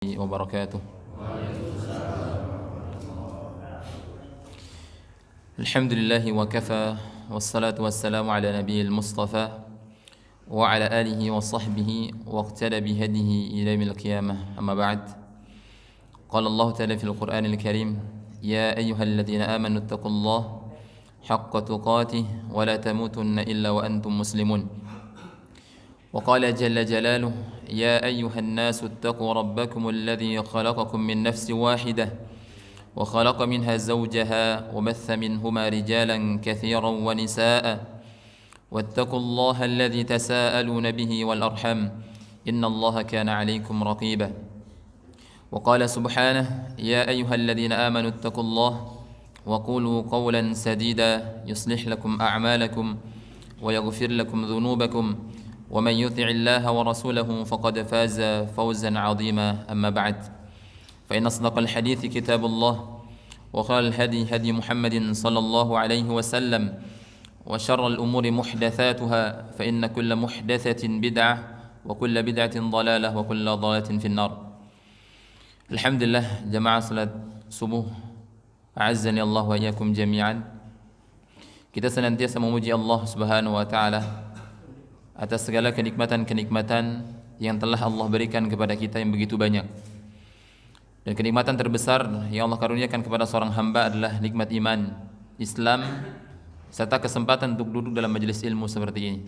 وبركاته. الحمد لله وكفى والصلاة والسلام على نبي المصطفى وعلى آله وصحبه واقتدى بهديه إلى يوم القيامة. أما بعد، قال الله تعالى في القرآن الكريم: يا أيها الذين آمنوا اتقوا الله حق تقاته ولا تموتن إلا وأنتم مسلمون. وقال جل جلاله: يا أيها الناس اتقوا ربكم الذي خلقكم من نفس واحدة وخلق منها زوجها وبث منهما رجالا كثيرا ونساء واتقوا الله الذي تساءلون به والأرحم إن الله كان عليكم رقيبا. وقال سبحانه: يا أيها الذين آمنوا اتقوا الله وقولوا قولا سديدا يصلح لكم أعمالكم ويغفر لكم ذنوبكم ومن يطع الله ورسوله فقد فاز فوزا عظيما. أما بعد، فإن أصدق الحديث كتاب الله وخير الهدي هدي محمد صلى الله عليه وسلم وشر الأمور محدثاتها فإن كل محدثة بدعة وكل بدعة ضلالة وكل ضلالة في النار. Alhamdulillah, jamaah salat subuh, a'azzani Allah wa iyyakum jami'an. Kita senantiasa memuji Allah Subhanahu wa taala atas segala kenikmatan-kenikmatan yang telah Allah berikan kepada kita yang begitu banyak. Dan kenikmatan terbesar yang Allah karuniakan kepada seorang hamba adalah nikmat iman, Islam, serta kesempatan untuk duduk dalam majelis ilmu seperti ini.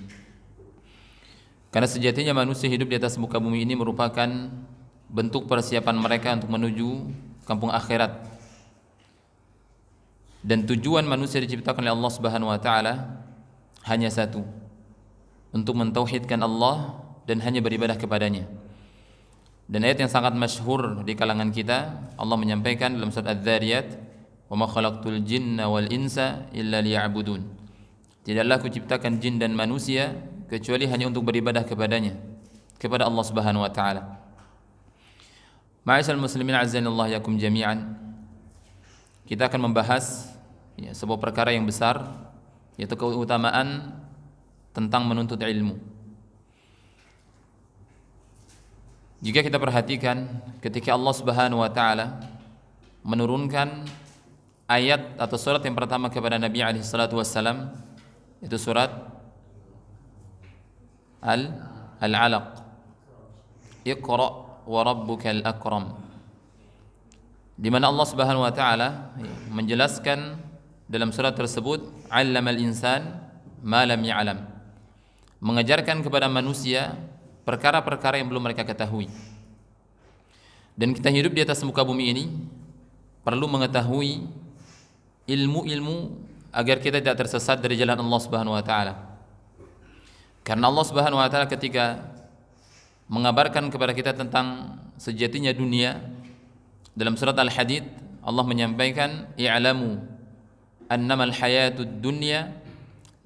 Karena sejatinya manusia hidup di atas muka bumi ini merupakan bentuk persiapan mereka untuk menuju kampung akhirat. Dan tujuan manusia diciptakan oleh Allah Subhanahu wa taala hanya satu, untuk mentauhidkan Allah dan hanya beribadah kepadanya. Dan ayat yang sangat masyhur di kalangan kita, Allah menyampaikan dalam surat Adz-Dzariyat, "Wa ma khalaqtul jinna wal insa illa liya'budun." Tidaklah aku ciptakan jin dan manusia kecuali hanya untuk beribadah kepadanya, kepada Allah Subhanahu wa taala. Ma'asyiral muslimin azzanallahu yakum jami'an. Kita akan membahas sebuah perkara yang besar, yaitu keutamaan tentang menuntut ilmu. Jika kita perhatikan ketika Allah Subhanahu wa taala menurunkan ayat atau surat yang pertama kepada Nabi alaihi salatu wassalam, itu surat Al-Alaq. Iqra wa rabbukal akram. Di mana Allah Subhanahu wa taala menjelaskan dalam surat tersebut, 'allamal insan ma lam ya'lam. Mengajarkan kepada manusia perkara-perkara yang belum mereka ketahui. Dan kita hidup di atas muka bumi ini perlu mengetahui ilmu-ilmu agar kita tidak tersesat dari jalan Allah Subhanahu wa taala. Karena Allah Subhanahu wa taala ketika mengabarkan kepada kita tentang sejatinya dunia, dalam surat Al-Hadid Allah menyampaikan, "I'lamu annamal hayatud dunya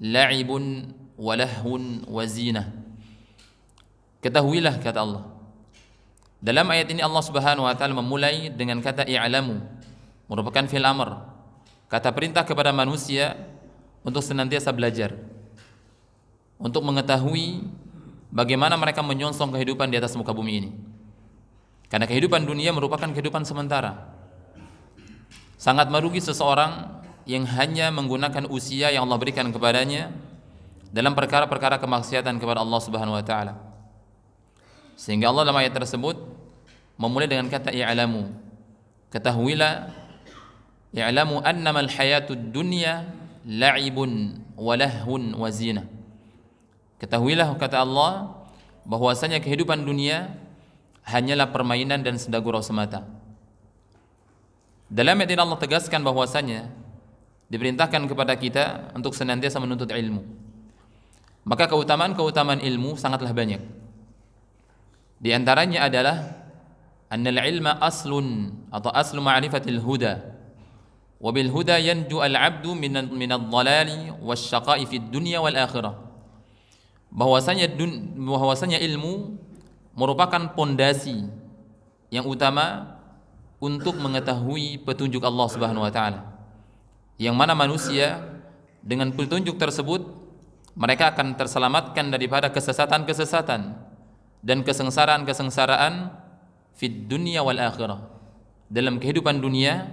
la'ibun wa lahwun wa zinah." Ketahuilah, kata Allah. Dalam ayat ini Allah Subhanahu wa taala memulai dengan kata i'lamu, merupakan fi'il amr, kata perintah kepada manusia untuk senantiasa belajar, untuk mengetahui bagaimana mereka menyongsong kehidupan di atas muka bumi ini. Karena kehidupan dunia merupakan kehidupan sementara. Sangat merugi seseorang yang hanya menggunakan usia yang Allah berikan kepadanya dalam perkara-perkara kemaksiatan kepada Allah Subhanahu wa taala. Sehingga Allah dalam ayat tersebut memulai dengan kata i'lamu. Ketahuilah, i'lamu annamal hayatud dunya la'ibun wa lahwun wa zinah. Ketahuilah, kata Allah, bahwasanya kehidupan dunia hanyalah permainan dan senda gurau semata. Dalam ayat ini Allah tegaskan bahwasanya diperintahkan kepada kita untuk senantiasa menuntut ilmu. Maka keutamaan-keutamaan ilmu sangatlah banyak. Di antaranya adalah annal ilma aslun atau aslu ma'rifatil huda. Wa bil huda yanju al-'abdu minadh dhalali wasyaqa'i fid dunya wal akhirah. Bahwasanya ilmu merupakan pondasi yang utama untuk mengetahui petunjuk Allah Subhanahu wa taala. Yang mana manusia dengan petunjuk tersebut mereka akan terselamatkan daripada kesesatan-kesesatan dan kesengsaraan-kesengsaraan fid dunya wal akhirah, dalam kehidupan dunia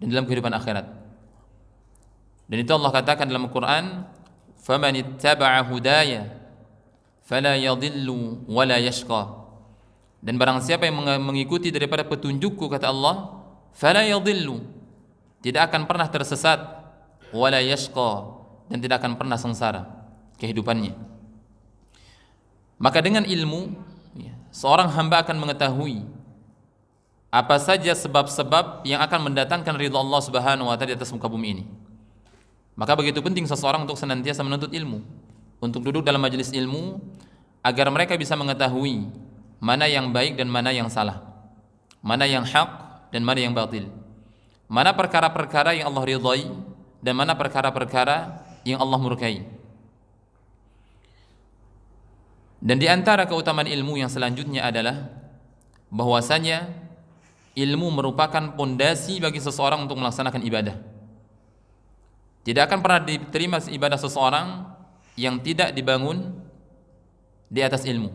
dan dalam kehidupan akhirat. Dan itu Allah katakan dalam Al-Quran, faman ittaba'a hudaya fala yadhillu wala yashqa. Dan barang siapa yang mengikuti daripada petunjukku, kata Allah, fala yadhillu, tidak akan pernah tersesat, wala yashqa, dan tidak akan pernah sengsara kehidupannya. Maka dengan ilmu, seorang hamba akan mengetahui apa saja sebab-sebab yang akan mendatangkan ridha Allah Subhanahu wa taala di atas muka bumi ini. Maka begitu penting seseorang untuk senantiasa menuntut ilmu, untuk duduk dalam majelis ilmu, agar mereka bisa mengetahui mana yang baik dan mana yang salah, mana yang hak dan mana yang batil, mana perkara-perkara yang Allah ridhai dan mana perkara-perkara yang Allah murkai. Dan di antara keutamaan ilmu yang selanjutnya adalah bahwasanya ilmu merupakan pondasi bagi seseorang untuk melaksanakan ibadah. Tidak akan pernah diterima ibadah seseorang yang tidak dibangun di atas ilmu.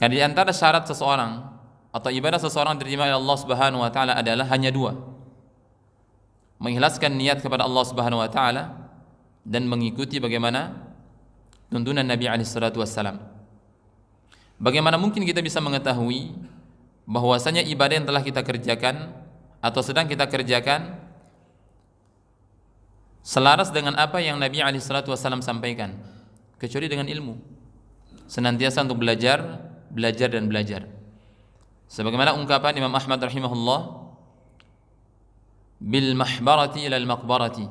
Karena di antara syarat seseorang atau ibadah seseorang diterima oleh Allah Subhanahu wa taala adalah hanya dua. Mengikhlaskan niat kepada Allah Subhanahu wa taala dan mengikuti bagaimana tuntunan Nabi alaihi salatu wassalam. Bagaimana mungkin kita bisa mengetahui bahwasanya ibadah yang telah kita kerjakan atau sedang kita kerjakan selaras dengan apa yang Nabi alaihi salatu wassalam sampaikan, kecuali dengan ilmu. Senantiasa untuk belajar dan belajar. Sebagaimana ungkapan Imam Ahmad rahimahullah, bil mahbarati ilal maqbarati,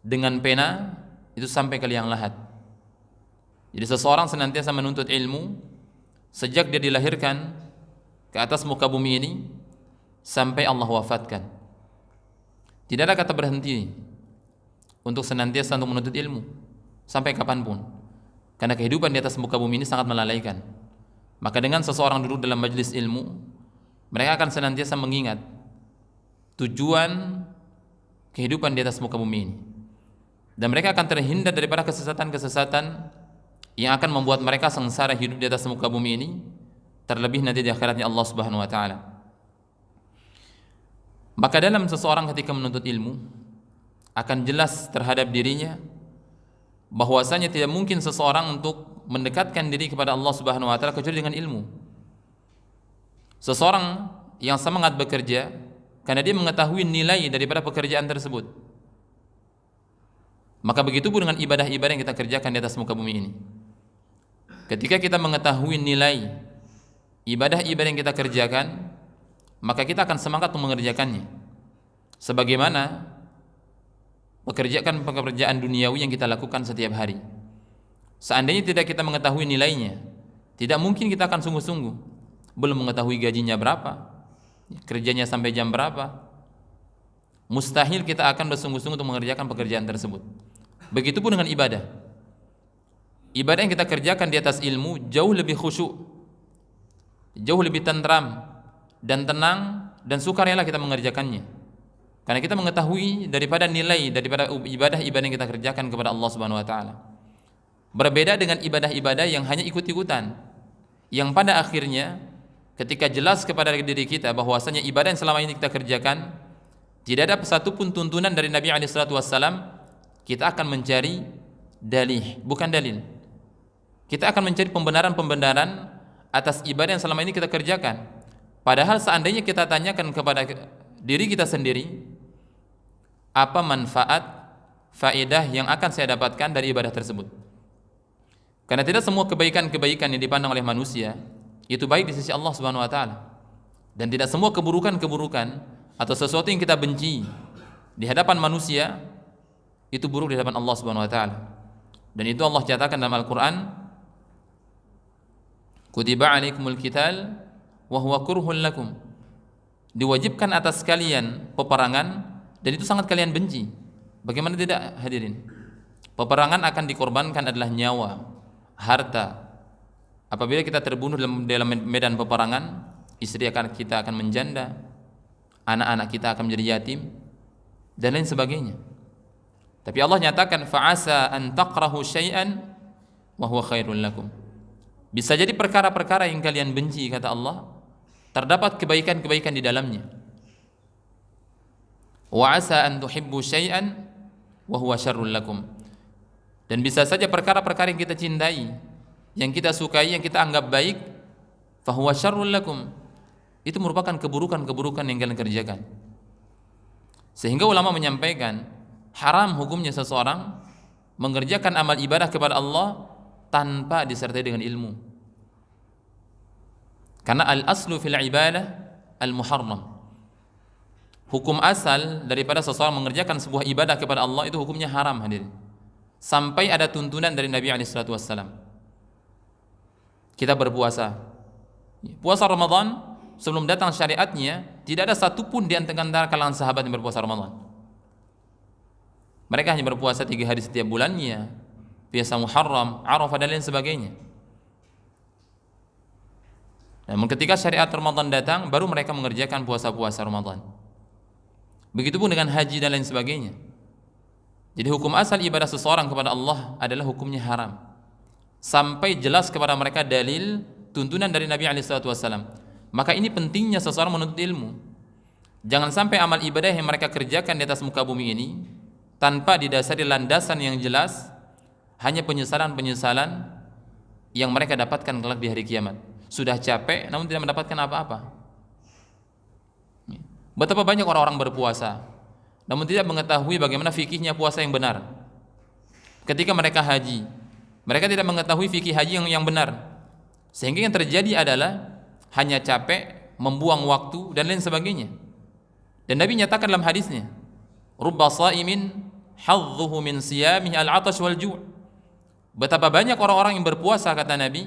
dengan pena itu sampai ke liang lahat. Jadi seseorang senantiasa menuntut ilmu sejak dia dilahirkan ke atas muka bumi ini sampai Allah wafatkan. Tidak ada kata berhenti untuk senantiasa untuk menuntut ilmu sampai kapanpun, karena kehidupan di atas muka bumi ini sangat melalaikan. Maka dengan seseorang duduk dalam majelis ilmu, mereka akan senantiasa mengingat tujuan kehidupan di atas muka bumi ini, dan mereka akan terhindar daripada kesesatan-kesesatan yang akan membuat mereka sengsara hidup di atas muka bumi ini, terlebih nanti di akhiratnya Allah Subhanahu wa taala. Maka dalam seseorang ketika menuntut ilmu akan jelas terhadap dirinya bahwasanya tidak mungkin seseorang untuk mendekatkan diri kepada Allah Subhanahu wa taala kecuali dengan ilmu. Seseorang yang semangat bekerja karena dia mengetahui nilai daripada pekerjaan tersebut, maka begitu pun dengan ibadah-ibadah yang kita kerjakan di atas muka bumi ini. Ketika kita mengetahui nilai ibadah-ibadah yang kita kerjakan, maka kita akan semangat untuk mengerjakannya sebagaimana pekerjaan duniawi yang kita lakukan setiap hari. Seandainya tidak kita mengetahui nilainya, tidak mungkin kita akan sungguh-sungguh. Belum mengetahui gajinya berapa, kerjanya sampai jam berapa, mustahil kita akan bersungguh-sungguh untuk mengerjakan pekerjaan tersebut. Begitupun dengan ibadah. Ibadah yang kita kerjakan di atas ilmu jauh lebih khusyuk, jauh lebih tentram dan tenang dan sukarela kita mengerjakannya, karena kita mengetahui daripada nilai daripada ibadah-ibadah yang kita kerjakan kepada Allah Subhanahu wa taala. Berbeda dengan ibadah-ibadah yang hanya ikut-ikutan, yang pada akhirnya ketika jelas kepada diri kita bahwasanya ibadah yang selama ini kita kerjakan tidak ada satupun tuntunan dari Nabi alaihi salatu wassalam, kita akan mencari dalih, bukan dalil. Kita akan mencari pembenaran-pembenaran atas ibadah yang selama ini kita kerjakan. Padahal seandainya kita tanyakan kepada diri kita sendiri, apa manfaat, faedah yang akan saya dapatkan dari ibadah tersebut? Karena tidak semua kebaikan-kebaikan yang dipandang oleh manusia itu baik di sisi Allah Subhanahu wa taala, dan tidak semua keburukan-keburukan atau sesuatu yang kita benci di hadapan manusia itu buruk di hadapan Allah Subhanahu wa taala. Dan itu Allah nyatakan dalam Al-Qur'an, kutiba alaikumul qital wa huwa kurhun lakum, diwajibkan atas kalian peperangan dan itu sangat kalian benci. Bagaimana tidak, hadirin? Peperangan akan dikorbankan adalah nyawa, harta. Apabila kita terbunuh dalam medan peperangan, istri kita akan menjanda, anak-anak kita akan menjadi yatim, dan lain sebagainya. Tapi Allah nyatakan, fa'asa an taqrahu syai'an wa huwa khairul lakum. Bisa jadi perkara-perkara yang kalian benci, kata Allah, terdapat kebaikan-kebaikan di dalamnya. Wa asa an tuhibbu syai'an wa huwa syarrul lakum. Dan bisa saja perkara-perkara yang kita cintai, yang kita sukai, yang kita anggap baik, fa huwa syarrul lakum, itu merupakan keburukan-keburukan yang kalian kerjakan. Sehingga ulama menyampaikan haram hukumnya seseorang mengerjakan amal ibadah kepada Allah tanpa disertai dengan ilmu. Karena al-aslu fil ibadah al-muharram. Hukum asal daripada seseorang mengerjakan sebuah ibadah kepada Allah itu hukumnya haram, hadirin. Sampai ada tuntunan dari Nabi SAW. Kita berpuasa. Puasa Ramadan sebelum datang syariatnya, tidak ada satupun di antara kalangan sahabat yang berpuasa Ramadan. Mereka hanya berpuasa 3 hari setiap bulannya, puasa Muharram, Arafah dan lain sebagainya. Namun ketika syariat Ramadan datang, baru mereka mengerjakan puasa-puasa Ramadan. Begitupun dengan haji dan lain sebagainya. Jadi hukum asal ibadah seseorang kepada Allah adalah hukumnya haram. Sampai jelas kepada mereka dalil tuntunan dari Nabi SAW. Maka ini pentingnya seseorang menuntut ilmu. Jangan sampai amal ibadah yang mereka kerjakan di atas muka bumi ini tanpa didasari landasan yang jelas, hanya penyesalan-penyesalan yang mereka dapatkan kelak di hari kiamat. Sudah capek namun tidak mendapatkan apa-apa. Betapa banyak orang-orang berpuasa namun tidak mengetahui bagaimana fikihnya puasa yang benar. Ketika mereka haji, mereka tidak mengetahui fikih haji yang benar. Sehingga yang terjadi adalah hanya capek, membuang waktu dan lain sebagainya. Dan Nabi nyatakan dalam hadisnya, rubba shaimin hadzuhu min siyamihi al-'atash wal ju'. Betapa banyak orang-orang yang berpuasa, kata Nabi,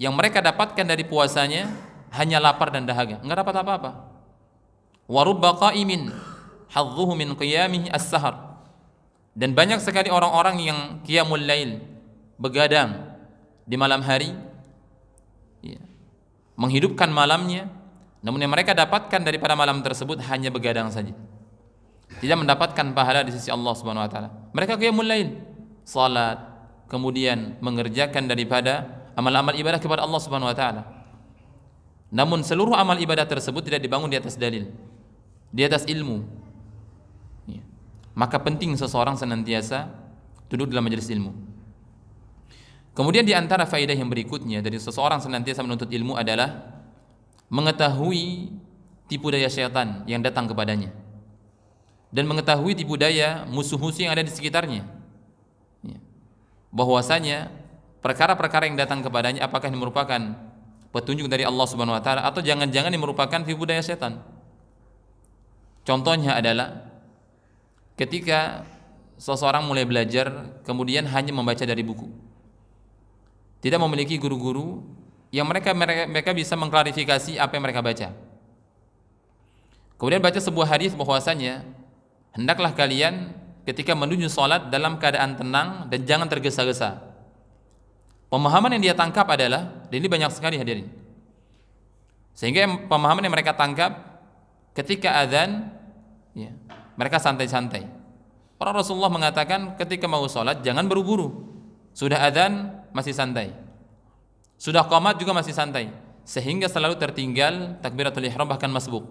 yang mereka dapatkan dari puasanya hanya lapar dan dahaga, enggak dapat apa-apa. Wa rubba qa'imin hadzuhu min qiyamihi as-sahar. Dan banyak sekali orang-orang yang qiyamul lail, begadang di malam hari, ya, menghidupkan malamnya, namun yang mereka dapatkan daripada malam tersebut hanya begadang saja, tidak mendapatkan pahala di sisi Allah Subhanahu wa taala. Mereka qiyamul lail, salat, kemudian mengerjakan daripada amal-amal ibadah kepada Allah Subhanahu wa taala. Namun seluruh amal ibadah tersebut tidak dibangun di atas dalil, di atas ilmu. Ya. Maka penting seseorang senantiasa duduk dalam majelis ilmu. Kemudian di antara faedah yang berikutnya dari seseorang senantiasa menuntut ilmu adalah mengetahui tipu daya syaitan yang datang kepadanya dan mengetahui tipu daya musuh-musuh yang ada di sekitarnya. Ya. Bahwasanya perkara-perkara yang datang kepadanya apakah ini merupakan petunjuk dari Allah Subhanahu wa taala atau jangan-jangan ini merupakan tipu daya syaitan. Contohnya adalah ketika seseorang mulai belajar kemudian hanya membaca dari buku, tidak memiliki guru-guru yang mereka bisa mengklarifikasi apa yang mereka baca. Kemudian baca sebuah hadis bahwasanya hendaklah kalian ketika menuju salat dalam keadaan tenang dan jangan tergesa-gesa. Pemahaman yang dia tangkap adalah, dan ini banyak sekali hadirin, sehingga pemahaman yang mereka tangkap ketika azan, ya, mereka santai-santai. Para Rasulullah mengatakan ketika mau sholat jangan buru-buru. Sudah azan masih santai, sudah qamat juga masih santai, sehingga selalu tertinggal takbiratul ihram bahkan masbuk.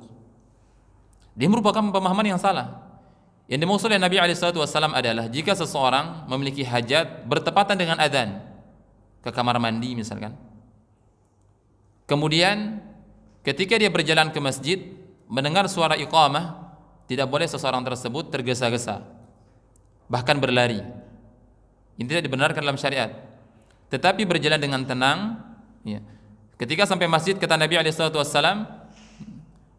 Dia merupakan pemahaman yang salah. Yang dimaksud oleh Nabi SAW adalah jika seseorang memiliki hajat bertepatan dengan azan, ke kamar mandi misalkan, kemudian ketika dia berjalan ke masjid mendengar suara iqamah, tidak boleh seseorang tersebut tergesa-gesa bahkan berlari. Ini tidak dibenarkan dalam syariat, tetapi berjalan dengan tenang, ya. Ketika sampai masjid, kata Nabi SAW,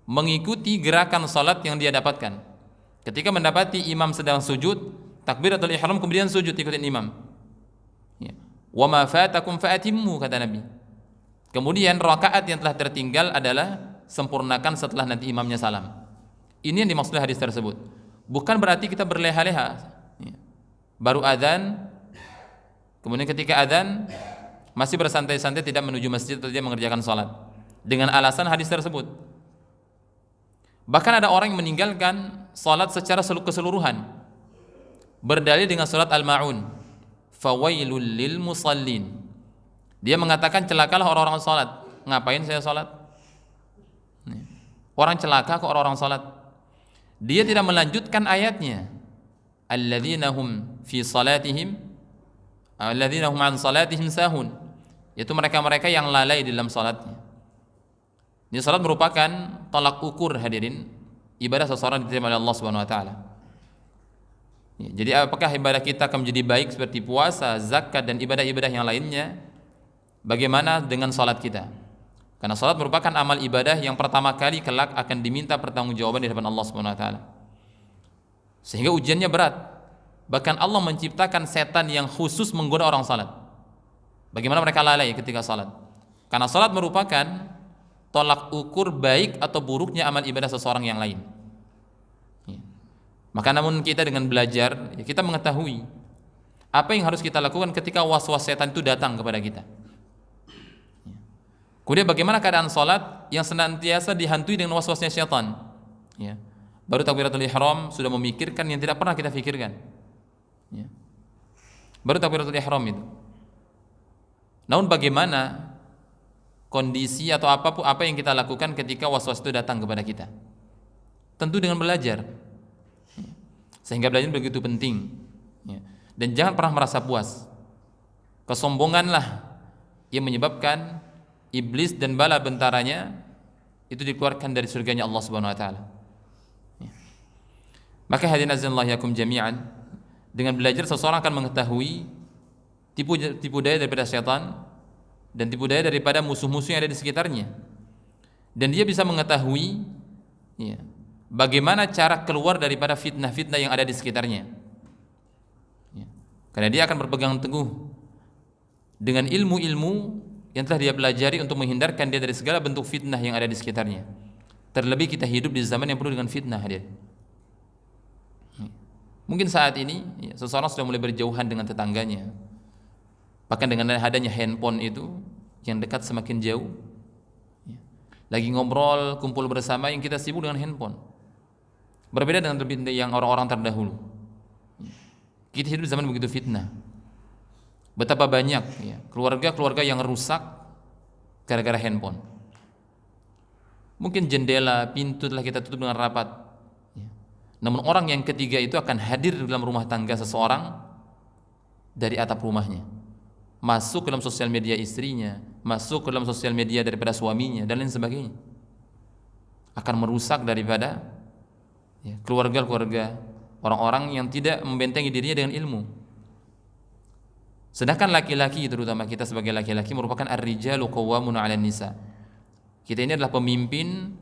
mengikuti gerakan salat yang dia dapatkan. Ketika mendapati imam sedang sujud, takbiratul ihram kemudian sujud ikutin imam, ya. Wa ma fatakum fa'atimmu, kata Nabi. Kemudian rakaat yang telah tertinggal adalah sempurnakan setelah nanti imamnya salam. Ini yang dimaksud hadis tersebut. Bukan berarti kita berleha-leha, ya. Baru adzan, kemudian ketika adzan masih bersantai-santai tidak menuju masjid atau tidak mengerjakan salat dengan alasan hadis tersebut. Bahkan ada orang yang meninggalkan salat secara keseluruhan berdalil dengan surat Al-Ma'un, fawailul lil musallin. Dia mengatakan celakalah orang-orang salat. Ngapain saya salat? Orang celaka kok orang-orang salat. Dia tidak melanjutkan ayatnya. Alladzina hum fi salatihim alladzina hum an salatihim sahun. Yaitu mereka-mereka yang lalai di dalam salatnya. Ini salat merupakan tolak ukur hadirin ibadah seseorang diterima oleh Allah Subhanahu wa taala. Jadi apakah ibadah kita akan menjadi baik seperti puasa, zakat dan ibadah-ibadah yang lainnya? Bagaimana dengan salat kita? Karena salat merupakan amal ibadah yang pertama kali kelak akan diminta pertanggungjawaban di hadapan Allah Subhanahu wa taala. Sehingga ujiannya berat. Bahkan Allah menciptakan setan yang khusus menggoda orang salat. Bagaimana mereka lalai ketika salat? Karena salat merupakan tolak ukur baik atau buruknya amal ibadah seseorang yang lain. Maka namun kita dengan belajar, kita mengetahui apa yang harus kita lakukan ketika was-was setan itu datang kepada kita. Kemudian bagaimana keadaan salat yang senantiasa dihantui dengan was-wasnya syaitan. Baru takbiratul ihram sudah memikirkan yang tidak pernah kita pikirkan. Baru takbiratul ihram itu. Namun bagaimana kondisi atau apapun apa yang kita lakukan ketika was-was itu datang kepada kita? Tentu dengan belajar. Sehingga belajar begitu penting. Dan jangan pernah merasa puas. Kesombonganlah yang menyebabkan iblis dan bala bentaranya itu dikeluarkan dari surganya Allah Subhanahu wa taala. Maka hadirin azanillahu yakum jami'an, dengan belajar seseorang akan mengetahui tipu daya daripada syaitan dan tipu daya daripada musuh-musuh yang ada di sekitarnya, dan dia bisa mengetahui bagaimana cara keluar daripada fitnah-fitnah yang ada di sekitarnya, karena dia akan berpegang teguh dengan ilmu-ilmu yang telah dia pelajari untuk menghindarkan dia dari segala bentuk fitnah yang ada di sekitarnya. Terlebih kita hidup di zaman yang penuh dengan fitnah, hadir. Mungkin saat ini seseorang sudah mulai berjauhan dengan tetangganya. Bahkan dengan adanya handphone itu, yang dekat semakin jauh. Lagi ngobrol, kumpul bersama, yang kita sibuk dengan handphone. Berbeda dengan yang orang-orang terdahulu. Kita hidup di zaman begitu fitnah. Betapa banyak keluarga-keluarga yang rusak gara-gara handphone. Mungkin jendela, pintu telah kita tutup dengan rapat. Namun orang yang ketiga itu akan hadir dalam rumah tangga seseorang dari atap rumahnya, masuk ke dalam sosial media istrinya, masuk ke dalam sosial media daripada suaminya dan lain sebagainya. Akan merusak daripada keluarga-keluarga orang-orang yang tidak membentengi dirinya dengan ilmu. Sedangkan laki-laki, terutama kita sebagai laki-laki, merupakan ar-rijalu qawwamuna 'alan nisa. Kita ini adalah pemimpin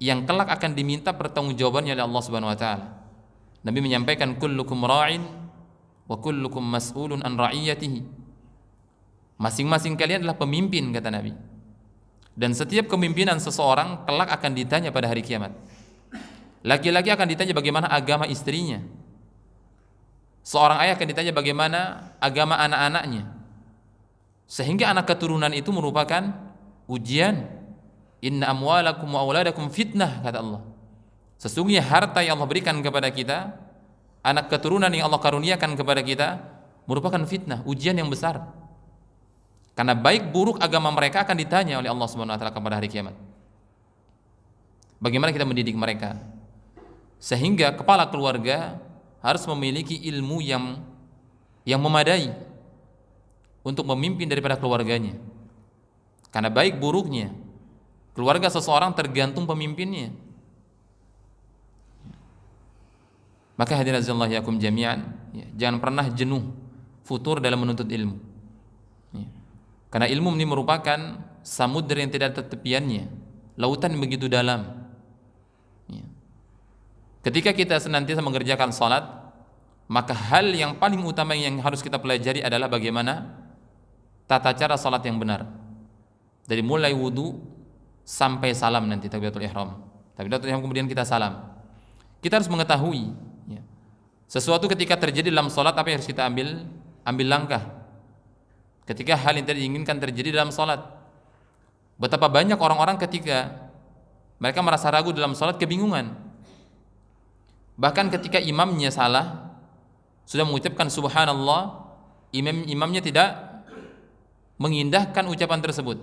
yang kelak akan diminta pertanggungjawabannya oleh Allah Subhanahu wa taala. Nabi menyampaikan kullukum ra'in wa kullukum mas'ulun an ra'iyatihi. Masing-masing kalian adalah pemimpin, kata Nabi. Dan setiap kepemimpinan seseorang kelak akan ditanya pada hari kiamat. Laki-laki akan ditanya bagaimana agama istrinya. Seorang ayah akan ditanya bagaimana agama anak-anaknya. Sehingga anak keturunan itu merupakan ujian. Inna amwalakum wa auladakum fitnah, kata Allah. Sesungguhnya harta yang Allah berikan kepada kita, anak keturunan yang Allah karuniakan kepada kita, merupakan fitnah, ujian yang besar. Karena baik buruk agama mereka akan ditanya oleh Allah Subhanahu wa taala pada hari kiamat. Bagaimana kita mendidik mereka? Sehingga kepala keluarga harus memiliki ilmu yang memadai untuk memimpin daripada keluarganya. Karena baik buruknya keluarga seseorang tergantung pemimpinnya. Maka hadirin azallahu yakum jami'an, jangan pernah jenuh futur dalam menuntut ilmu. Karena ilmu ini merupakan samudera yang tidak ada tepiannya, lautan yang begitu dalam. Ketika kita senantiasa mengerjakan salat, maka hal yang paling utama yang harus kita pelajari adalah bagaimana tata cara salat yang benar. Dari mulai wudu sampai salam nanti takbiratul ihram. Takbiratul ihram kemudian kita salam. Kita harus mengetahui sesuatu ketika terjadi dalam salat apa yang harus kita ambil langkah. Ketika hal yang tidak diinginkan terjadi dalam salat. Betapa banyak orang-orang ketika mereka merasa ragu dalam salat kebingungan. Bahkan ketika imamnya salah, sudah mengucapkan subhanallah, imamnya tidak mengindahkan ucapan tersebut.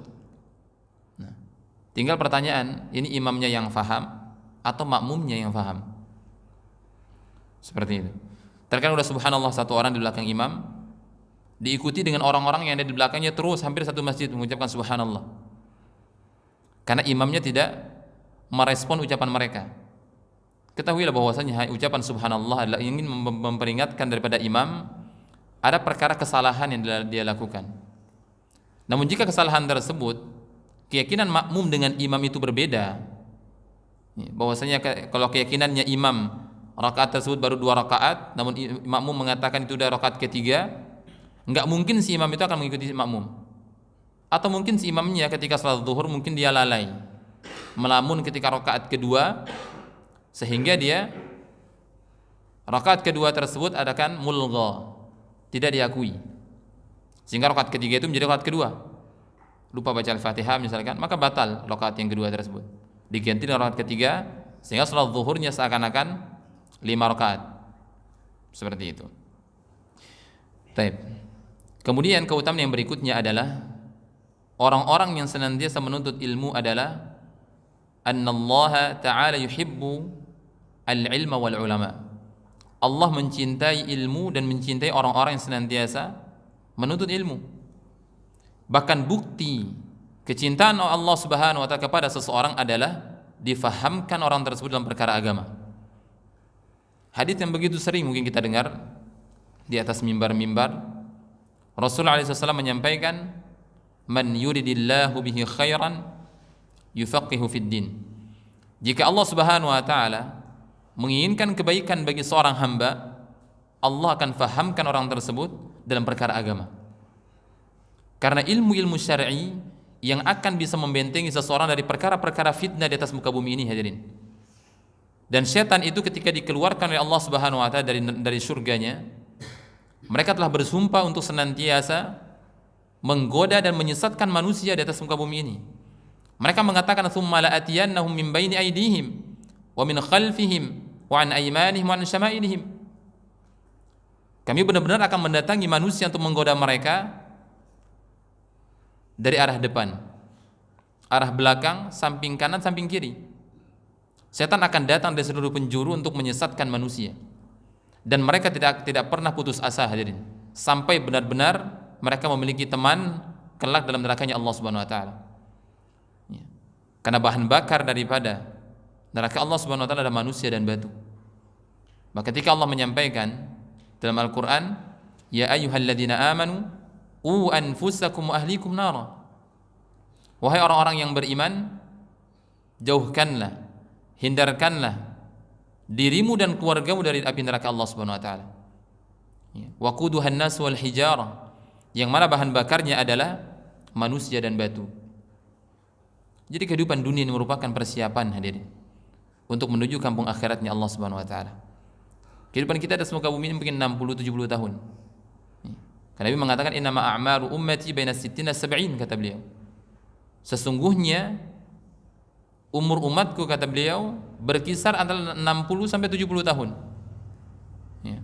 Nah, tinggal pertanyaan, ini imamnya yang faham atau makmumnya yang faham? Seperti itu. Terkadang udah subhanallah satu orang di belakang imam, diikuti dengan orang-orang yang ada di belakangnya terus hampir satu masjid mengucapkan subhanallah. Karena imamnya tidak merespon ucapan mereka. Ketahuilah bahwasanya ucapan subhanallah adalah ingin memperingatkan daripada imam ada perkara kesalahan yang dia lakukan. Namun jika kesalahan tersebut keyakinan makmum dengan imam itu berbeda, bahwasanya kalau keyakinannya imam rakaat tersebut baru 2 rakaat, namun makmum mengatakan itu sudah rakaat ketiga, enggak mungkin si imam itu akan mengikuti si makmum. Atau mungkin si imamnya ketika salat zuhur mungkin dia lalai, melamun ketika rakaat kedua, sehingga dia rakaat kedua tersebut adakan mulgha, tidak diakui, sehingga rakaat ketiga itu menjadi rakaat kedua. Lupa baca Al-Fatihah misalkan, maka batal rakaat yang kedua tersebut, diganti dengan rakaat ketiga, sehingga salat zuhurnya seakan-akan 5 rakaat. Seperti itu. Baik. Kemudian keutamaan yang berikutnya adalah orang-orang yang senantiasa menuntut ilmu adalah annallaha ta'ala yuhibbu al-ilma wal ulama. Allah mencintai ilmu dan mencintai orang-orang yang senantiasa menuntut ilmu. Bahkan bukti kecintaan Allah Subhanahu wa taala kepada seseorang adalah difahamkan orang tersebut dalam perkara agama. Hadits yang begitu sering mungkin kita dengar di atas mimbar-mimbar. Rasulullah SAW menyampaikan, "Man yuridillahu bihi khairan yufaqihu fid din." Jika Allah Subhanahu wa taala menginginkan kebaikan bagi seorang hamba, Allah akan fahamkan orang tersebut dalam perkara agama. Karena ilmu-ilmu syar'i yang akan bisa membentengi seseorang dari perkara-perkara fitnah di atas muka bumi ini, hadirin. Dan setan itu ketika dikeluarkan oleh Allah Subhanahu wa taala dari surganya, mereka telah bersumpah untuk senantiasa menggoda dan menyesatkan manusia di atas muka bumi ini. Mereka mengatakan, "Tsumma la'atiyannahum min baini aydihim wa min khalfihim wa an aymanihim wa an syama'ilihim." Kami benar-benar akan mendatangi manusia untuk menggoda mereka dari arah depan, arah belakang, samping kanan, samping kiri. Setan akan datang dari seluruh penjuru untuk menyesatkan manusia. Dan mereka tidak pernah putus asa, hadirin, sampai benar-benar mereka memiliki teman kelak dalam nerakanya Allah Subhanahu wa taala. Karena bahan bakar daripada neraka Allah Subhanahu wa taala adalah manusia dan batu. Maka ketika Allah menyampaikan dalam Al-Qur'an, "Ya ayyuhalladzina amanu qu anfusakum wa ahlikum nara." Wahai orang-orang yang beriman, jauhkanlah, hindarkanlah dirimu dan keluargamu dari api neraka Allah Subhanahu wa taala. Waquduhan nas wal hijarah, yang mana bahan bakarnya adalah manusia dan batu. Jadi kehidupan dunia ini merupakan persiapan, hadirin, untuk menuju kampung akhiratnya Allah Subhanahu wa taala. Kehidupan kita di muka bumi ini mungkin 60-70 tahun. Karena Nabi mengatakan innama a'maru ummati baina 60 70, kata beliau. Sesungguhnya umur umatku, kata beliau, berkisar antara 60 sampai 70 tahun. Ya.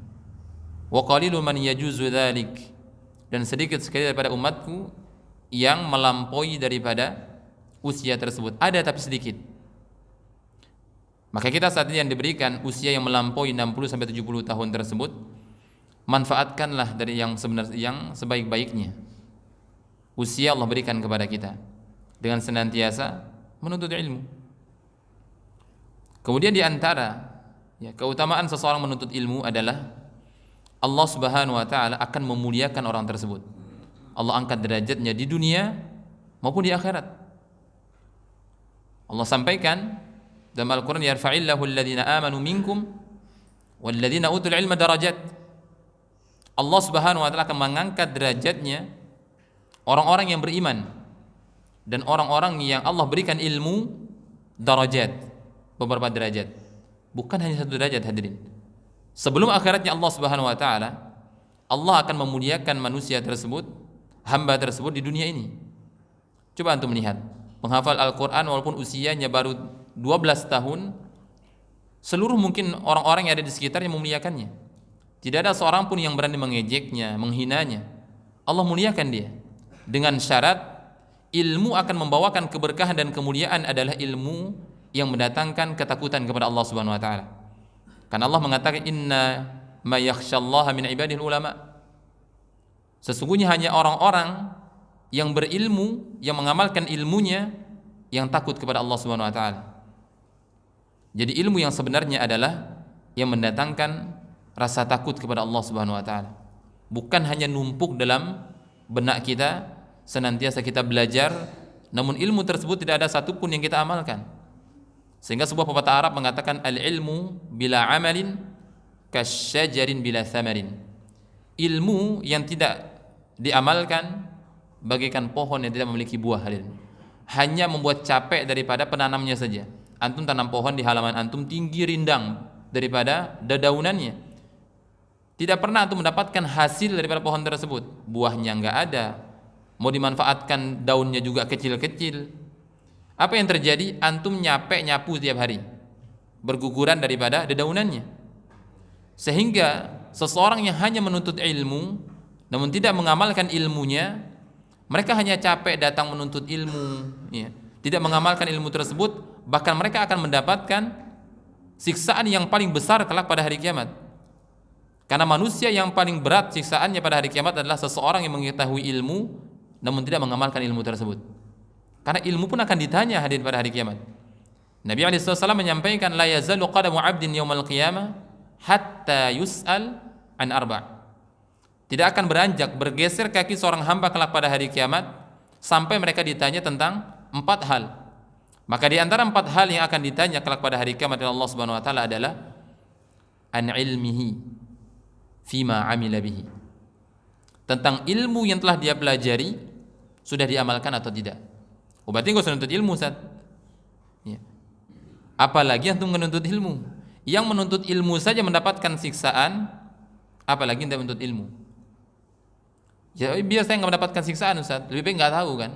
Wa qalilun man yajuzu dzalik, dan sedikit sekali daripada umatku yang melampaui daripada usia tersebut. Ada tapi sedikit. Maka kita saat ini yang diberikan usia yang melampaui 60 sampai 70 tahun tersebut, manfaatkanlah dari yang sebenarnya, yang sebaik-baiknya. Usia Allah berikan kepada kita dengan senantiasa menuntut ilmu. Kemudian di antara keutamaan seseorang menuntut ilmu adalah Allah Subhanahu wa taala akan memuliakan orang tersebut. Allah angkat derajatnya di dunia maupun di akhirat. Allah sampaikan dalam Al-Qur'an, yarfa'illahu alladhina amanu minkum walladhina utul ilma darajat. Allah Subhanahu wa taala akan mengangkat derajatnya orang-orang yang beriman dan orang-orang yang Allah berikan ilmu, darajat, beberapa derajat. Bukan hanya satu derajat, hadirin. Sebelum akhiratnya Allah Subhanahu wa taala, Allah akan memuliakan manusia tersebut, hamba tersebut di dunia ini. Coba antum melihat, penghafal Al-Qur'an walaupun usianya baru 12 tahun, seluruh mungkin orang-orang yang ada di sekitarnya memuliakannya. Tidak ada seorang pun yang berani mengejeknya, menghinanya. Allah muliakan dia. dengan syarat ilmu akan membawakan keberkahan dan kemuliaan adalah ilmu yang mendatangkan ketakutan kepada Allah Subhanahu wa taala. Karena Allah mengatakan inna ma yakhsyallaha min ibadil ulama. Sesungguhnya hanya orang-orang yang berilmu, yang mengamalkan ilmunya, yang takut kepada Allah Subhanahu wa taala. Jadi ilmu yang sebenarnya adalah yang mendatangkan rasa takut kepada Allah Subhanahu wa taala. Bukan hanya numpuk dalam benak kita, senantiasa kita belajar, namun ilmu tersebut tidak ada satupun yang kita amalkan. Sehingga sebuah pepatah Arab mengatakan al-ilmu bila amalin kasyajarin bila thamarin. Ilmu yang tidak diamalkan bagaikan pohon yang tidak memiliki buah, hadirin. Hanya membuat capek daripada penanamnya saja. Antum tanam pohon di halaman antum tinggi rindang daripada daunannya. Tidak pernah antum mendapatkan hasil daripada pohon tersebut. Buahnya enggak ada. Mau dimanfaatkan daunnya juga kecil-kecil. Apa yang terjadi? Antum nyapu tiap hari, berguguran daripada daunannya. Sehingga seseorang yang hanya menuntut ilmu namun tidak mengamalkan ilmunya, mereka hanya capek datang menuntut ilmu, ya. Tidak mengamalkan ilmu tersebut, bahkan mereka akan mendapatkan siksaan yang paling besar kelak pada hari kiamat. Karena manusia yang paling berat siksaannya pada hari kiamat adalah seseorang yang mengetahui ilmu namun tidak mengamalkan ilmu tersebut. Karena ilmu pun akan ditanya hadir pada hari kiamat. Nabi SAW menyampaikan la yazalu qadamu 'abdin yaumal qiyamah hatta yus'al an arba'. Tidak akan beranjak, bergeser kaki seorang hamba kelak pada hari kiamat sampai mereka ditanya tentang 4 hal. Maka di antara 4 hal yang akan ditanya kelak pada hari kiamat oleh Allah Subhanahu wa taala adalah an ilmihi fima 'amila bihi. Tentang ilmu yang telah dia pelajari sudah diamalkan atau tidak. Berarti enggak usah menuntut ilmu, Ustaz. Ya. Apalagi antum menuntut ilmu. Yang menuntut ilmu saja mendapatkan siksaan, apalagi tidak menuntut ilmu. Ya, biar saya enggak mendapatkan siksaan, Ustaz. Lebih baik enggak tahu kan.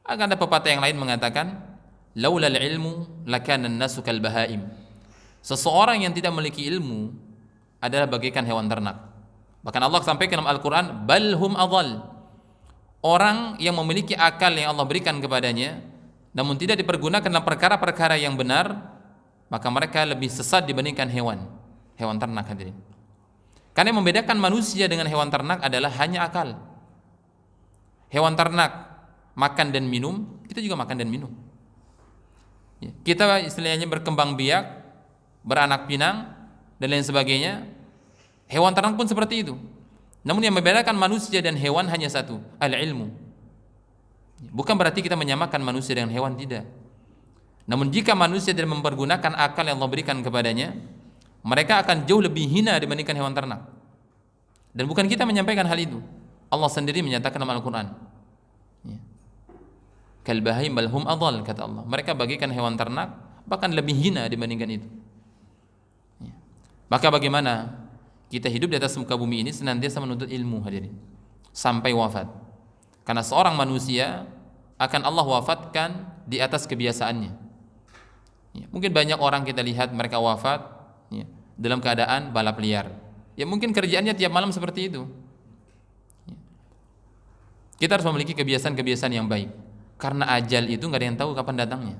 Akan ada pepatah yang lain mengatakan, laulal ilmu lakana an-nasu kal bahaim. Seseorang yang tidak memiliki ilmu adalah bagaikan hewan ternak. Bahkan Allah sampaikan dalam Al-Qur'an, balhum adhal. Orang yang memiliki akal yang Allah berikan kepadanya namun tidak dipergunakan dalam perkara-perkara yang benar, maka mereka lebih sesat dibandingkan hewan ternak, hadirin. Karena yang membedakan manusia dengan hewan ternak adalah hanya akal. Hewan ternak makan dan minum, kita juga makan dan minum. Kita istilahnya berkembang biak, beranak pinang dan lain sebagainya. Hewan ternak pun seperti itu. Namun yang membedakan manusia dan hewan hanya satu, al-ilmu. Bukan berarti kita menyamakan manusia dengan hewan, tidak. Namun jika manusia tidak mempergunakan akal yang Allah berikan kepadanya, mereka akan jauh lebih hina dibandingkan hewan ternak. Dan bukan kita menyampaikan hal itu. Allah sendiri menyatakan dalam Al-Quran. Kal bahaim bal hum adhal, kata Allah. Mereka bagaikan hewan ternak, bahkan lebih hina dibandingkan itu. Maka bagaimana kita hidup di atas muka bumi ini senantiasa menuntut ilmu, hadirin, sampai wafat. Karena seorang manusia akan Allah wafatkan di atas kebiasaannya. Mungkin banyak orang kita lihat mereka wafat dalam keadaan balap liar. Ya mungkin kerjaannya tiap malam seperti itu. Kita harus memiliki kebiasaan-kebiasaan yang baik. Karena ajal itu nggak ada yang tahu kapan datangnya.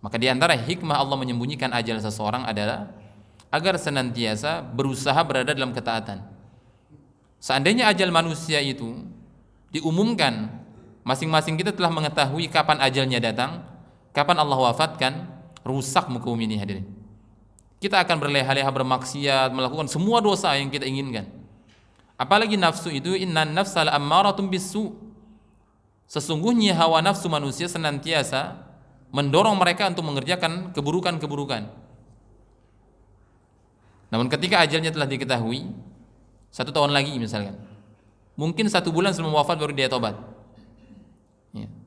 Maka di antara hikmah Allah menyembunyikan ajal seseorang adalah agar senantiasa berusaha berada dalam ketaatan. Seandainya ajal manusia itu diumumkan, masing-masing kita telah mengetahui kapan ajalnya datang, kapan Allah wafatkan, rusak muka bumi ini, hadirin. Kita akan berleha-leha bermaksiat, melakukan semua dosa yang kita inginkan. Apalagi nafsu itu, innan nafsa la'ammaratun bisu. Sesungguhnya hawa nafsu manusia senantiasa mendorong mereka untuk mengerjakan keburukan-keburukan. Namun ketika ajalnya telah diketahui, 1 tahun lagi misalkan, mungkin 1 bulan sebelum wafat baru dia tobat.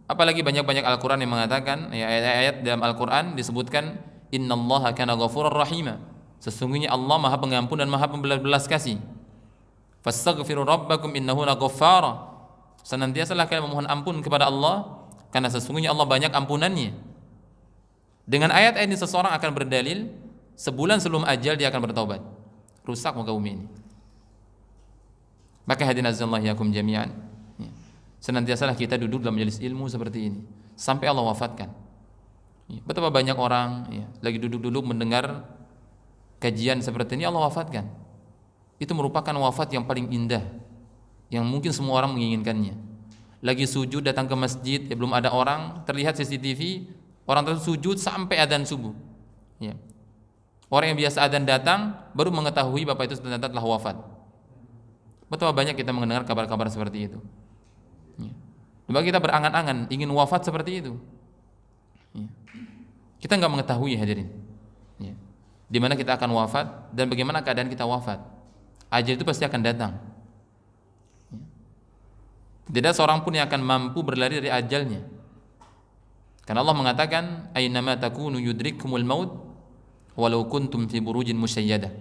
Apalagi banyak-banyak Al-Quran yang mengatakan, ayat-ayat dalam Al-Quran disebutkan, innallaha kana ghafurur rahima. Sesungguhnya Allah maha pengampun dan maha pembelas kasih. Fastaghfiru rabbakum innahu laghaffara. Senantiasalah kalian memohon ampun kepada Allah, karena sesungguhnya Allah banyak ampunannya. Dengan ayat-ayat ini seseorang akan berdalil, sebulan sebelum ajal dia akan bertaubat. Rusak muka bumi ini. Maka hadirin azza Allah yakum jami'an. Senantiasalah kita duduk dalam majelis ilmu seperti ini sampai Allah wafatkan. Betapa banyak orang lagi duduk-duduk mendengar kajian seperti ini, Allah wafatkan. Itu merupakan wafat yang paling indah, yang mungkin semua orang menginginkannya. Lagi sujud datang ke masjid, belum ada orang, terlihat CCTV, orang tersebut sujud sampai adzan subuh. Orang yang biasa adzan datang baru mengetahui bapak itu ternyata telah wafat. Betapa banyak kita mendengar kabar-kabar seperti itu. Coba kita berangan-angan ingin wafat seperti itu. Kita nggak mengetahui, hadirin, di mana kita akan wafat dan bagaimana keadaan kita wafat. Ajal itu pasti akan datang. Tidak seorang pun yang akan mampu berlari dari ajalnya. Karena Allah mengatakan, "Ainama takunu yudrikkumul maut walau kuntum fi burujin musyayyadah."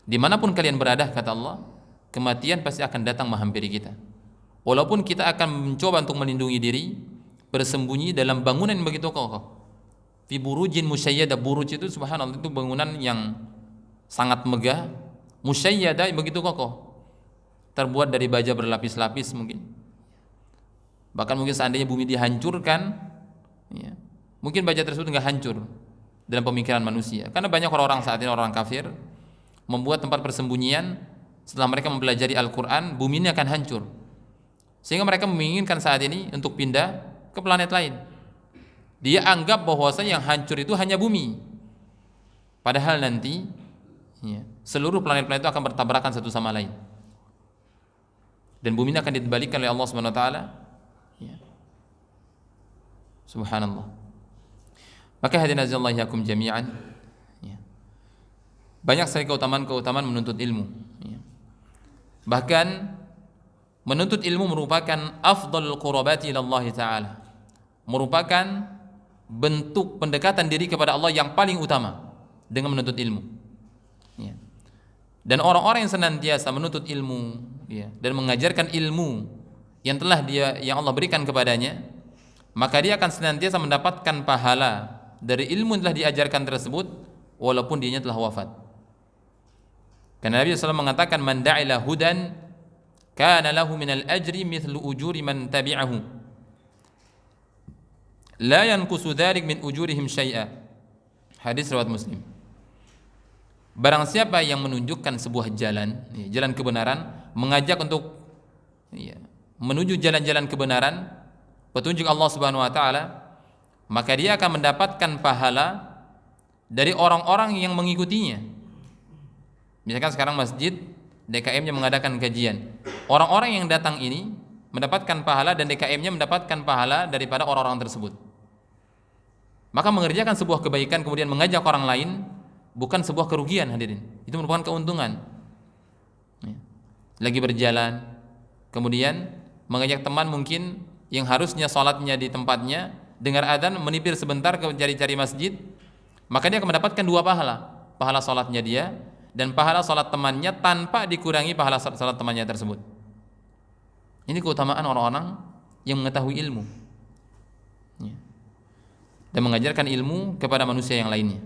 Dimanapun kalian berada, kata Allah, kematian pasti akan datang menghampiri kita. Walaupun kita akan mencoba untuk melindungi diri, bersembunyi dalam bangunan yang begitu kokoh. Fi burujin musyayyadah, buruj itu subhanallah itu bangunan yang sangat megah, musyayyadah begitu kokoh. Terbuat dari baja berlapis-lapis mungkin. Bahkan mungkin seandainya bumi dihancurkan, mungkin baja tersebut enggak hancur dalam pemikiran manusia. Karena banyak orang-orang saat ini, orang kafir, membuat tempat persembunyian setelah mereka mempelajari Al-Quran, bumi ini akan hancur. Sehingga mereka menginginkan saat ini untuk pindah ke planet lain. Dia anggap bahwasanya yang hancur itu hanya bumi. Padahal nanti seluruh planet-planet itu akan bertabrakan satu sama lain. Dan bumi ini akan dibalikkan oleh Allah Subhanahu wa taala. Subhanallah. Maka hadirin azza yakum jami'an. Banyak sekali keutamaan-keutamaan menuntut ilmu. Bahkan menuntut ilmu merupakan afdhalul qurabati ila Allah taala. Merupakan bentuk pendekatan diri kepada Allah yang paling utama dengan menuntut ilmu. Dan orang-orang yang senantiasa menuntut ilmu dan mengajarkan ilmu yang Allah berikan kepadanya, maka dia akan senantiasa mendapatkan pahala dari ilmu yang telah diajarkan tersebut walaupun dianya telah wafat. Karena Nabi SAW mengatakan, "Man da'ila hudan kana lahu minal ajri mithlu ujuri man tabi'ahu la yanqusu dzalik min ujurihim syai'a." Hadis riwayat Muslim. Barang siapa yang menunjukkan sebuah jalan kebenaran, mengajak untuk menuju jalan-jalan kebenaran, petunjuk Allah Subhanahu wa taala, maka dia akan mendapatkan pahala dari orang-orang yang mengikutinya. Misalkan sekarang masjid DKM-nya mengadakan kajian, orang-orang yang datang ini mendapatkan pahala dan DKM-nya mendapatkan pahala daripada orang-orang tersebut. Maka mengerjakan sebuah kebaikan kemudian mengajak orang lain bukan sebuah kerugian, hadirin. Itu merupakan keuntungan. Lagi berjalan, kemudian mengajak teman mungkin yang harusnya sholatnya di tempatnya, dengar adzan menipir sebentar ke cari-cari masjid, maka dia akan mendapatkan dua pahala. Pahala sholatnya dia dan pahala sholat temannya tanpa dikurangi pahala sholat temannya tersebut. Ini keutamaan orang-orang yang mengetahui ilmu dan mengajarkan ilmu kepada manusia yang lainnya.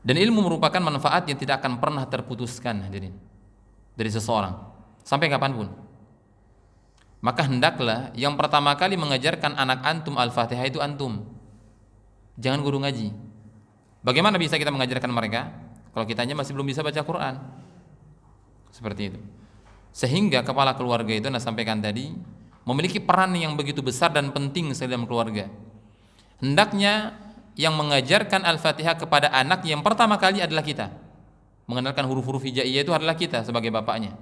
Dan ilmu merupakan manfaat yang tidak akan pernah terputuskan, hadirin, dari seseorang sampai kapanpun. Maka hendaklah yang pertama kali mengajarkan anak antum Al-Fatihah itu antum, jangan guru ngaji. Bagaimana bisa kita mengajarkan mereka kalau kitanya masih belum bisa baca Quran? Seperti itu. Sehingga kepala keluarga itu, sampaikan tadi, memiliki peran yang begitu besar dan penting dalam keluarga. Hendaknya yang mengajarkan Al-Fatihah kepada anak yang pertama kali adalah kita. Mengenalkan huruf-huruf hijaiyah itu adalah kita sebagai bapaknya.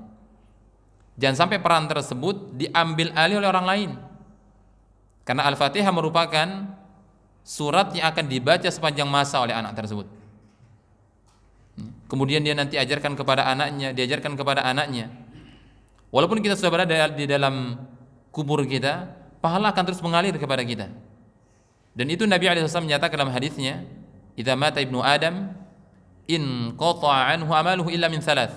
Jangan sampai peran tersebut diambil alih oleh orang lain. Karena Al-Fatihah merupakan surat yang akan dibaca sepanjang masa oleh anak tersebut. Kemudian dia nanti ajarkan kepada anaknya, diajarkan kepada anaknya. Walaupun kita sudah berada di dalam kubur kita, pahala akan terus mengalir kepada kita. Dan itu Nabi SAW menyatakan dalam hadisnya, "Idza mata ibnu Adam in qata'a anhu amaluhu illa min thalath."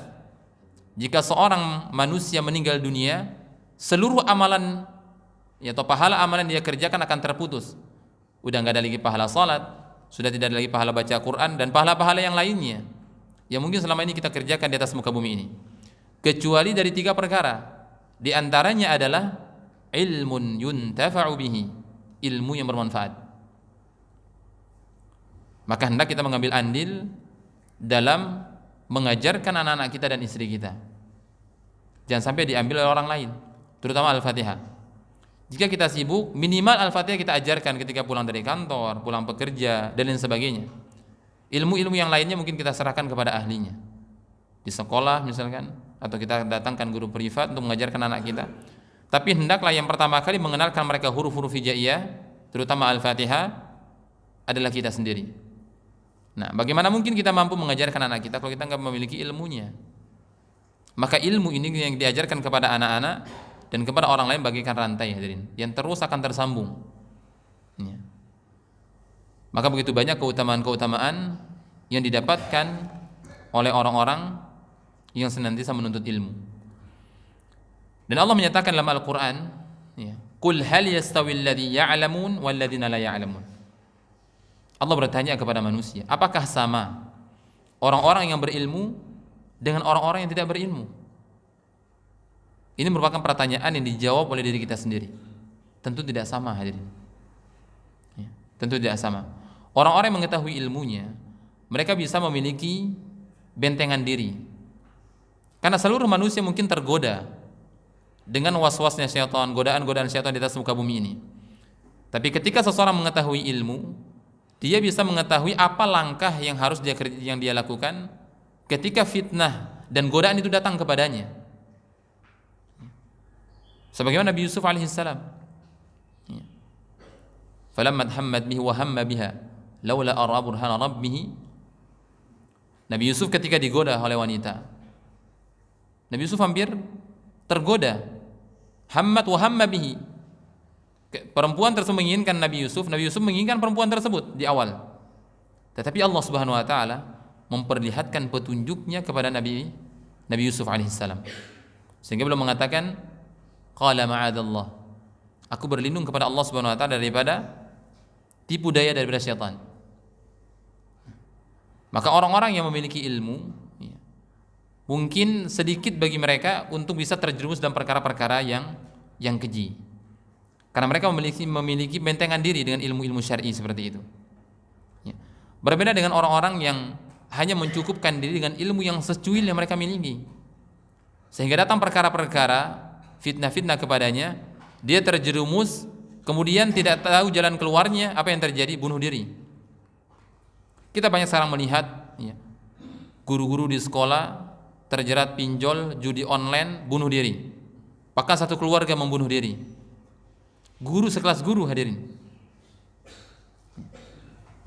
Jika seorang manusia meninggal dunia, seluruh amalan atau pahala amalan dia kerjakan akan terputus. Udah enggak ada lagi pahala salat, sudah tidak ada lagi pahala baca Quran dan pahala-pahala yang lainnya yang mungkin selama ini kita kerjakan di atas muka bumi ini. kecuali dari 3 perkara. Di antaranya adalah ilmun yuntafa'u bihi, ilmu yang bermanfaat. Maka hendak kita mengambil andil dalam mengajarkan anak-anak kita dan istri kita. Jangan sampai diambil oleh orang lain, terutama Al-Fatihah. Jika kita sibuk, minimal Al-Fatihah kita ajarkan ketika pulang dari kantor, pulang bekerja, dan lain sebagainya. Ilmu-ilmu yang lainnya mungkin kita serahkan kepada ahlinya. Di sekolah misalkan, atau kita datangkan guru privat untuk mengajarkan anak kita. Tapi hendaklah yang pertama kali mengenalkan mereka huruf-huruf hijaiyah, terutama Al-Fatihah, adalah kita sendiri. Nah, bagaimana mungkin kita mampu mengajarkan anak kita kalau kita nggak memiliki ilmunya? Maka ilmu ini yang diajarkan kepada anak-anak dan kepada orang lain bagaikan rantai, hadirin, yang terus akan tersambung. Ya. Maka begitu banyak keutamaan-keutamaan yang didapatkan oleh orang-orang yang senantiasa menuntut ilmu. Dan Allah menyatakan dalam Al-Quran, ya, Qul hal yastawil ladzi ya'lamun wal ladzina la ya'lamun. Allah bertanya kepada manusia, apakah sama orang-orang yang berilmu dengan orang-orang yang tidak berilmu? Ini merupakan pertanyaan yang dijawab oleh diri kita sendiri. Tentu tidak sama, hadirin. Ya, tentu tidak sama. Orang-orang yang mengetahui ilmunya, mereka bisa memiliki bentengan diri. Karena seluruh manusia mungkin tergoda dengan was-wasnya syaitan, godaan-godaan syaitan di atas muka bumi ini. Tapi ketika seseorang mengetahui ilmu, dia bisa mengetahui apa langkah yang harus dia lakukan ketika fitnah dan godaan itu datang kepadanya. Sebagaimana Nabi Yusuf alaihissalam, falamma hammat bihi wa hamma biha laula ara burhana rabbih. Nabi Yusuf ketika digoda oleh wanita, Nabi Yusuf hampir tergoda. Hammat wa hamma bihi, perempuan tersebut menginginkan Nabi Yusuf menginginkan perempuan tersebut di awal. Tetapi Allah Subhanahu wa taala memperlihatkan petunjuknya kepada Nabi Yusuf alaihissalam. Sehingga beliau mengatakan, qala ma'adallah, aku berlindung kepada Allah Subhanahu wa taala daripada tipu daya daripada syaitan. Maka orang-orang yang memiliki ilmu, ya, mungkin sedikit bagi mereka untuk bisa terjerumus dalam perkara-perkara yang keji. Karena mereka memiliki bentengan diri dengan ilmu-ilmu syar'i seperti itu. Ya. Berbeda dengan orang-orang yang hanya mencukupkan diri dengan ilmu yang secuil yang mereka miliki. Sehingga datang perkara-perkara, fitnah-fitnah kepadanya, dia terjerumus, kemudian tidak tahu jalan keluarnya, apa yang terjadi? Bunuh diri. Kita banyak sekarang melihat, ya, guru-guru di sekolah terjerat pinjol, judi online, bunuh diri. Bahkan satu keluarga membunuh diri. Guru sekelas guru, hadirin.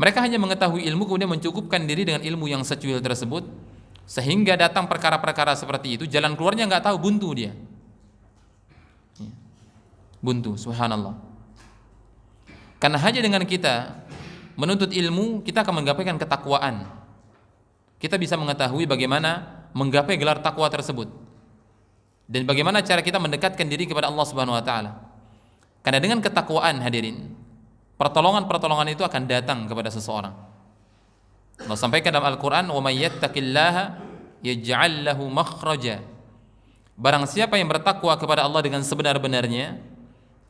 Mereka hanya mengetahui ilmu kemudian mencukupkan diri dengan ilmu yang secuil tersebut, sehingga datang perkara-perkara seperti itu, jalan keluarnya nggak tahu, buntu dia. Buntu, subhanallah. Karena hanya dengan kita menuntut ilmu, kita akan menggapaikan ketakwaan. Kita bisa mengetahui bagaimana menggapai gelar takwa tersebut dan bagaimana cara kita mendekatkan diri kepada Allah Subhanahu wa taala. Karena dengan ketakwaan, hadirin, pertolongan-pertolongan itu akan datang kepada seseorang. Allah sampaikan dalam Al-Qur'an, "Wa may yattaqillaha yaj'al lahu makhraja." Barang siapa yang bertakwa kepada Allah dengan sebenar-benarnya,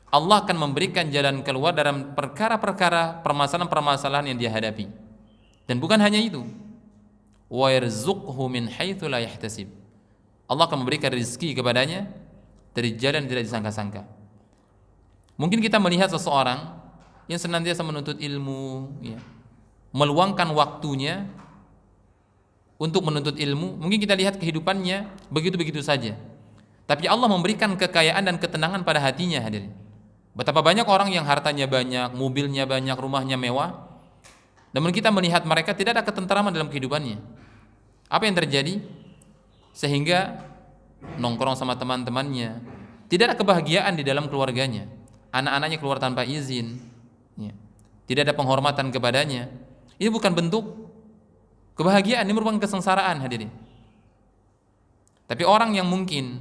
Allah akan memberikan jalan keluar dalam perkara-perkara, permasalahan-permasalahan yang dia hadapi. Dan bukan hanya itu, wa yarzuqhu min haitsu la yahtasib. Allah akan memberikan rezeki kepadanya dari jalan yang tidak disangka-sangka. Mungkin kita melihat seseorang yang senantiasa menuntut ilmu, ya, meluangkan waktunya untuk menuntut ilmu, mungkin kita lihat kehidupannya begitu-begitu saja. Tapi Allah memberikan kekayaan dan ketenangan pada hatinya, hadirin. Betapa banyak orang yang hartanya banyak, mobilnya banyak, rumahnya mewah, namun kita melihat mereka tidak ada ketenteraman dalam kehidupannya. Apa yang terjadi? Sehingga nongkrong sama teman-temannya, tidak ada kebahagiaan di dalam keluarganya. Anak-anaknya keluar tanpa izin, ya. Tidak ada penghormatan kepadanya. Ini bukan bentuk kebahagiaan, ini merupakan kesengsaraan, hadirin. Tapi orang yang mungkin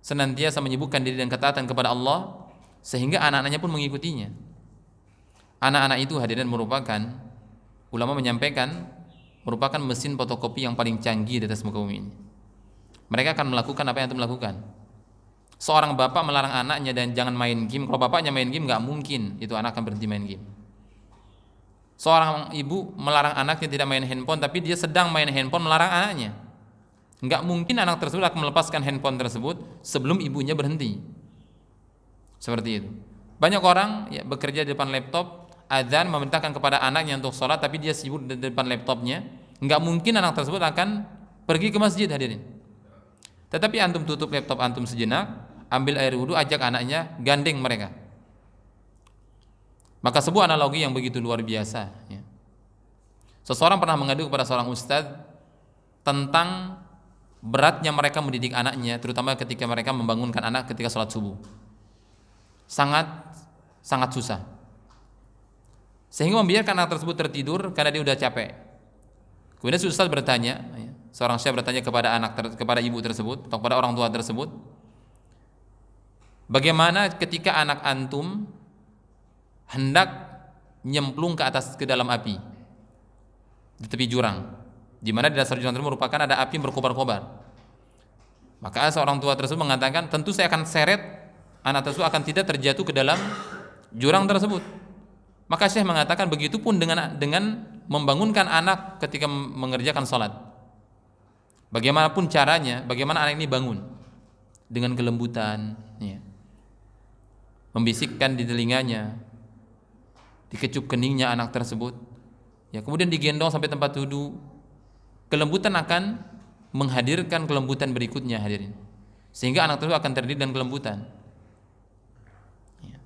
senantiasa menyibukkan diri dan ketaatan kepada Allah, sehingga anak-anaknya pun mengikutinya. Anak-anak itu, hadirin, merupakan, ulama menyampaikan, merupakan mesin fotokopi yang paling canggih di atas muka bumi ini. mereka akan melakukan apa yang antum lakukan. Seorang bapak melarang anaknya dan jangan main game. Kalau bapaknya main game, nggak mungkin itu anak akan berhenti main game. Seorang ibu melarang anaknya tidak main handphone, tapi dia sedang main handphone melarang anaknya. Nggak mungkin anak tersebut akan melepaskan handphone tersebut sebelum ibunya berhenti. Seperti itu. Banyak orang ya, bekerja di depan laptop, azan memerintahkan kepada anaknya untuk sholat, tapi dia sibuk di depan laptopnya. Nggak mungkin anak tersebut akan pergi ke masjid, hadirin. Tetapi antum tutup laptop antum sejenak, ambil air wudhu, ajak anaknya, gandeng mereka. Maka sebuah analogi yang begitu luar biasa ya. Seseorang pernah mengadu kepada seorang ustadz tentang beratnya mereka mendidik anaknya, terutama ketika mereka membangunkan anak ketika sholat subuh. Sangat susah, sehingga membiarkan anak tersebut tertidur karena dia sudah capek. Kemudian ustadz bertanya, seorang syekh bertanya kepada kepada ibu tersebut atau kepada orang tua tersebut, bagaimana ketika anak antum hendak nyemplung ke dalam api di tepi jurang, di mana di dasar jurang tersebut merupakan ada api yang berkobar-kobar. Maka seorang tua tersebut mengatakan, tentu saya akan seret anak tersebut akan tidak terjatuh ke dalam jurang tersebut. Maka Syekh mengatakan begitu pun dengan membangunkan anak ketika mengerjakan sholat. Bagaimanapun caranya, bagaimana anak ini bangun dengan kelembutan, ya. Membisikkan di telinganya, dikecup keningnya anak tersebut, ya, kemudian digendong sampai tempat duduk. Kelembutan akan menghadirkan kelembutan berikutnya, hadirin, sehingga anak tersebut akan terdidik dengan kelembutan. Ya.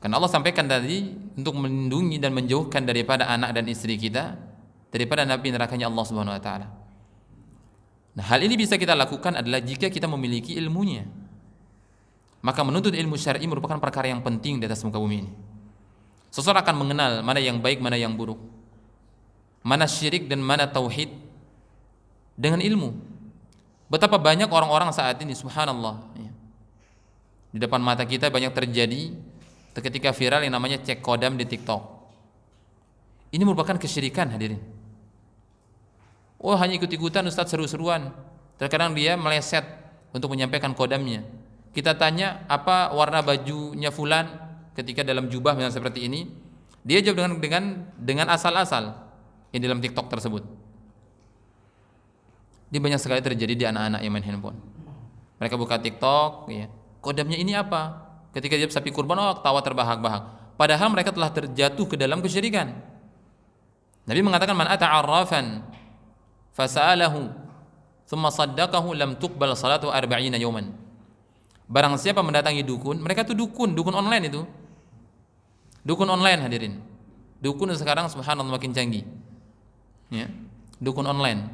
Karena Allah sampaikan tadi untuk melindungi dan menjauhkan daripada anak dan istri kita daripada api nerakanya Allah Subhanahu Wa Taala. Nah, hal ini bisa kita lakukan adalah jika kita memiliki ilmunya. Maka menuntut ilmu syar'i merupakan perkara yang penting di atas muka bumi ini. Seseorang akan mengenal mana yang baik, mana yang buruk, mana syirik dan mana tauhid dengan ilmu. Betapa banyak orang-orang saat ini, subhanallah, ya, di depan mata kita banyak terjadi ketika viral yang namanya cek kodam di TikTok. Ini merupakan kesyirikan, hadirin. Oh, hanya ikut-ikutan ustadz seru-seruan. Terkadang dia meleset untuk menyampaikan kodamnya. Kita tanya apa warna bajunya fulan ketika dalam jubah misalnya seperti ini, dia jawab dengan asal-asal yang dalam TikTok tersebut. Ini banyak sekali terjadi di anak-anak yang main handphone. Mereka buka TikTok, ya, kodamnya ini apa? Ketika dia sapi kurban, oh, tawa terbahak-bahak. Padahal mereka telah terjatuh ke dalam kesyirikan. Nabi mengatakan, man ata arrafan fasa'alahu thumma saddaqahu lam tuqbal salatu 40 yawman. Barang siapa mendatangi dukun, mereka tuh dukun online itu. Dukun online, hadirin. Dukun sekarang subhanallah makin canggih. Ya, dukun online.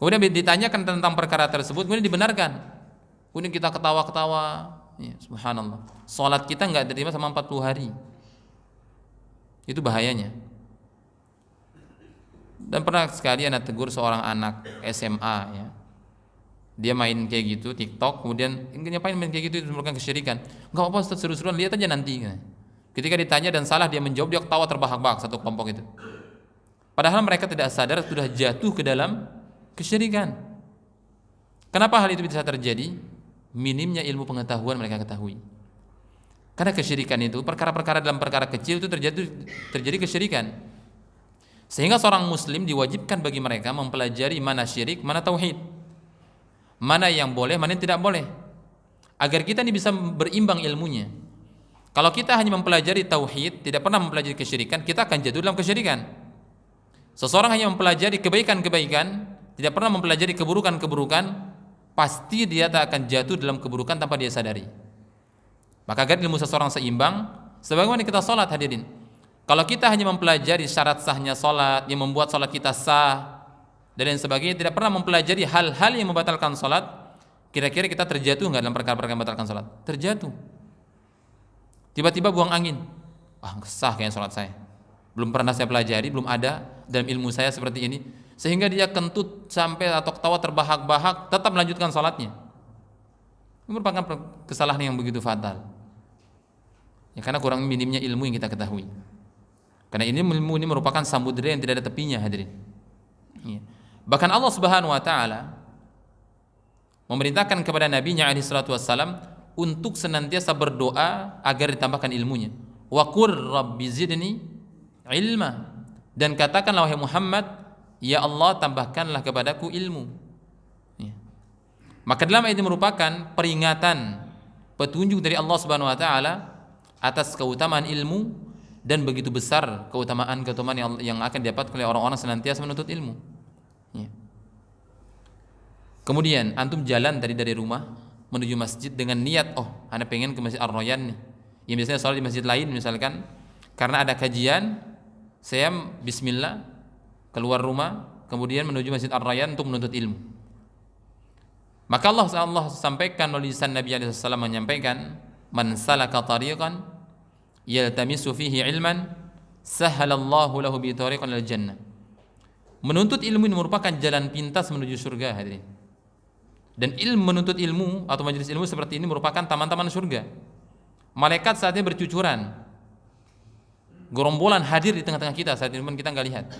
Kemudian ditanyakan tentang perkara tersebut, kemudian dibenarkan. Kemudian kita ketawa-ketawa, ya, subhanallah. Salat kita enggak diterima sama 40 hari. Itu bahayanya. Dan pernah sekali anak tegur seorang anak SMA, ya. Dia main kayak gitu TikTok, kemudian ngapain main kayak gitu, itu merupakan kesyirikan. Enggak apa-apa Ustaz, seru-seruan, lihat aja nanti. Ketika ditanya dan salah dia menjawab, dia ketawa terbahak-bahak satu kelompok itu. Padahal mereka tidak sadar sudah jatuh ke dalam kesyirikan. Kenapa hal itu bisa terjadi? Minimnya ilmu pengetahuan mereka ketahui. Karena kesyirikan itu perkara-perkara dalam perkara kecil itu terjadi kesyirikan. Sehingga seorang muslim diwajibkan bagi mereka mempelajari mana syirik, mana tauhid. Mana yang boleh, mana yang tidak boleh, agar kita ini bisa berimbang ilmunya. Kalau kita hanya mempelajari tauhid, tidak pernah mempelajari kesyirikan, kita akan jatuh dalam kesyirikan. Seseorang hanya mempelajari kebaikan-kebaikan, tidak pernah mempelajari keburukan-keburukan, pasti dia tak akan jatuh dalam keburukan tanpa dia sadari. Maka agar ilmu seseorang seimbang, sebagaimana kita sholat, hadirin. Kalau kita hanya mempelajari syarat sahnya sholat, yang membuat sholat kita sah dan lain sebagainya, tidak pernah mempelajari hal-hal yang membatalkan sholat, kira-kira kita terjatuh nggak dalam perkara-perkara yang membatalkan sholat? Terjatuh. Tiba-tiba buang angin, sah kayaknya sholat saya, belum pernah saya pelajari, belum ada dalam ilmu saya seperti ini, sehingga dia kentut sampai atau ketawa terbahak-bahak, tetap melanjutkan sholatnya. Ini merupakan kesalahan yang begitu fatal, ya, karena kurang minimnya ilmu yang kita ketahui. Karena ilmu ini merupakan samudera yang tidak ada tepinya, hadirin. Ya. Bahkan Allah Subhanahu Wa Taala memerintahkan kepada nabinya alaihi salatu wassalam untuk senantiasa berdoa agar ditambahkan ilmunya. Wa qur rabbi zidni ilma, dan katakanlah wahai Muhammad, ya Allah tambahkanlah kepadaku ilmu. Ya. Maka dalam ayat ini merupakan peringatan, petunjuk dari Allah Subhanahu wa taala atas keutamaan ilmu, dan begitu besar keutamaan yang akan didapatkan oleh orang-orang senantiasa menuntut ilmu. Ya. Kemudian antum jalan dari rumah menuju masjid dengan niat, oh, anda pengen ke Masjid Ar-Rayyan nih. Yang biasanya sholat di masjid lain misalkan, karena ada kajian, saya bismillah keluar rumah, kemudian menuju Masjid Ar-Rayyan untuk menuntut ilmu. Maka Allah sampaikan melalui lisan Nabi SAW menyampaikan, man salaka tariqan yaltamisu fihi ilman sahhalallahu lahu bi tariqan ilal jannah. Menuntut ilmu ini merupakan jalan pintas menuju surga, hadirin. Dan menuntut ilmu atau majelis ilmu seperti ini merupakan taman-taman surga. Malaikat saat ini bercucuran, gerombolan hadir di tengah-tengah kita saat ini, kita nggak lihat.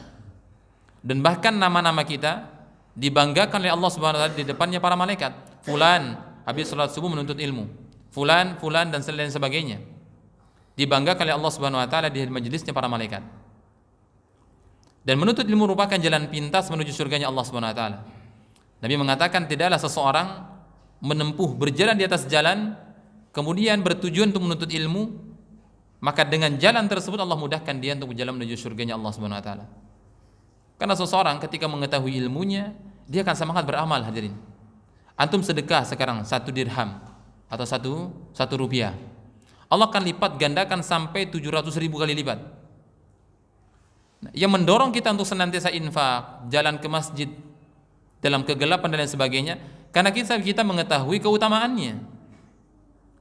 Dan bahkan nama-nama kita dibanggakan oleh Allah Subhanahu wa taala di depannya para malaikat. Fulan habis salat subuh menuntut ilmu, fulan dan lain sebagainya, dibanggakan oleh Allah Subhanahu wa taala di majelisnya para malaikat. Dan menuntut ilmu merupakan jalan pintas menuju surganya Allah Subhanahu wa taala. Nabi mengatakan tidaklah seseorang menempuh berjalan di atas jalan kemudian bertujuan untuk menuntut ilmu, maka dengan jalan tersebut Allah mudahkan dia untuk berjalan menuju surganya Allah Subhanahu wa taala. Karena seseorang ketika mengetahui ilmunya, dia akan semangat beramal, hadirin. Antum sedekah sekarang 1 dirham atau satu rupiah, Allah akan lipat gandakan sampai 700.000 kali lipat. Yang mendorong kita untuk senantiasa infak, jalan ke masjid dalam kegelapan dan lain sebagainya, karena kita mengetahui keutamaannya.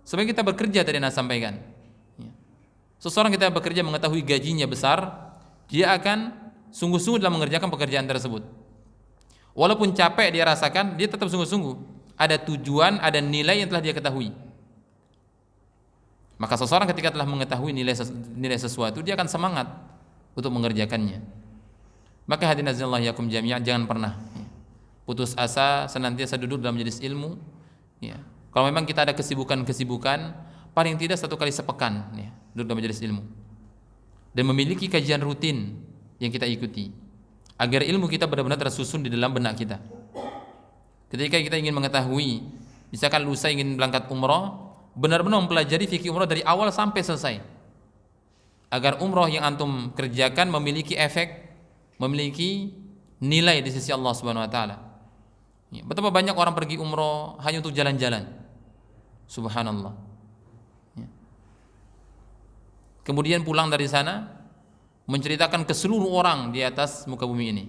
Supaya kita bekerja tadi Anda sampaikan. Seseorang kita bekerja mengetahui gajinya besar, dia akan sungguh-sungguh dalam mengerjakan pekerjaan tersebut. Walaupun capek dia rasakan, dia tetap sungguh-sungguh. Ada tujuan, ada nilai yang telah dia ketahui. Maka seseorang ketika telah mengetahui nilai sesuatu, dia akan semangat untuk mengerjakannya. Maka hadirin azza yakum jami'an, jangan pernah putus asa, senantiasa duduk dalam majelis ilmu. Ya. Kalau memang kita ada kesibukan, paling tidak 1 kali sepekan, ya, duduk dalam majelis ilmu. Dan memiliki kajian rutin yang kita ikuti, agar ilmu kita benar-benar tersusun di dalam benak kita. Ketika kita ingin mengetahui, misalkan lusa ingin berangkat umroh, benar-benar mempelajari fikih umroh dari awal sampai selesai, agar umroh yang antum kerjakan memiliki efek, memiliki nilai di sisi Allah Subhanahu wa taala. Ya, betapa banyak orang pergi umroh hanya untuk jalan-jalan. Subhanallah. Ya. Kemudian pulang dari sana menceritakan ke seluruh orang di atas muka bumi ini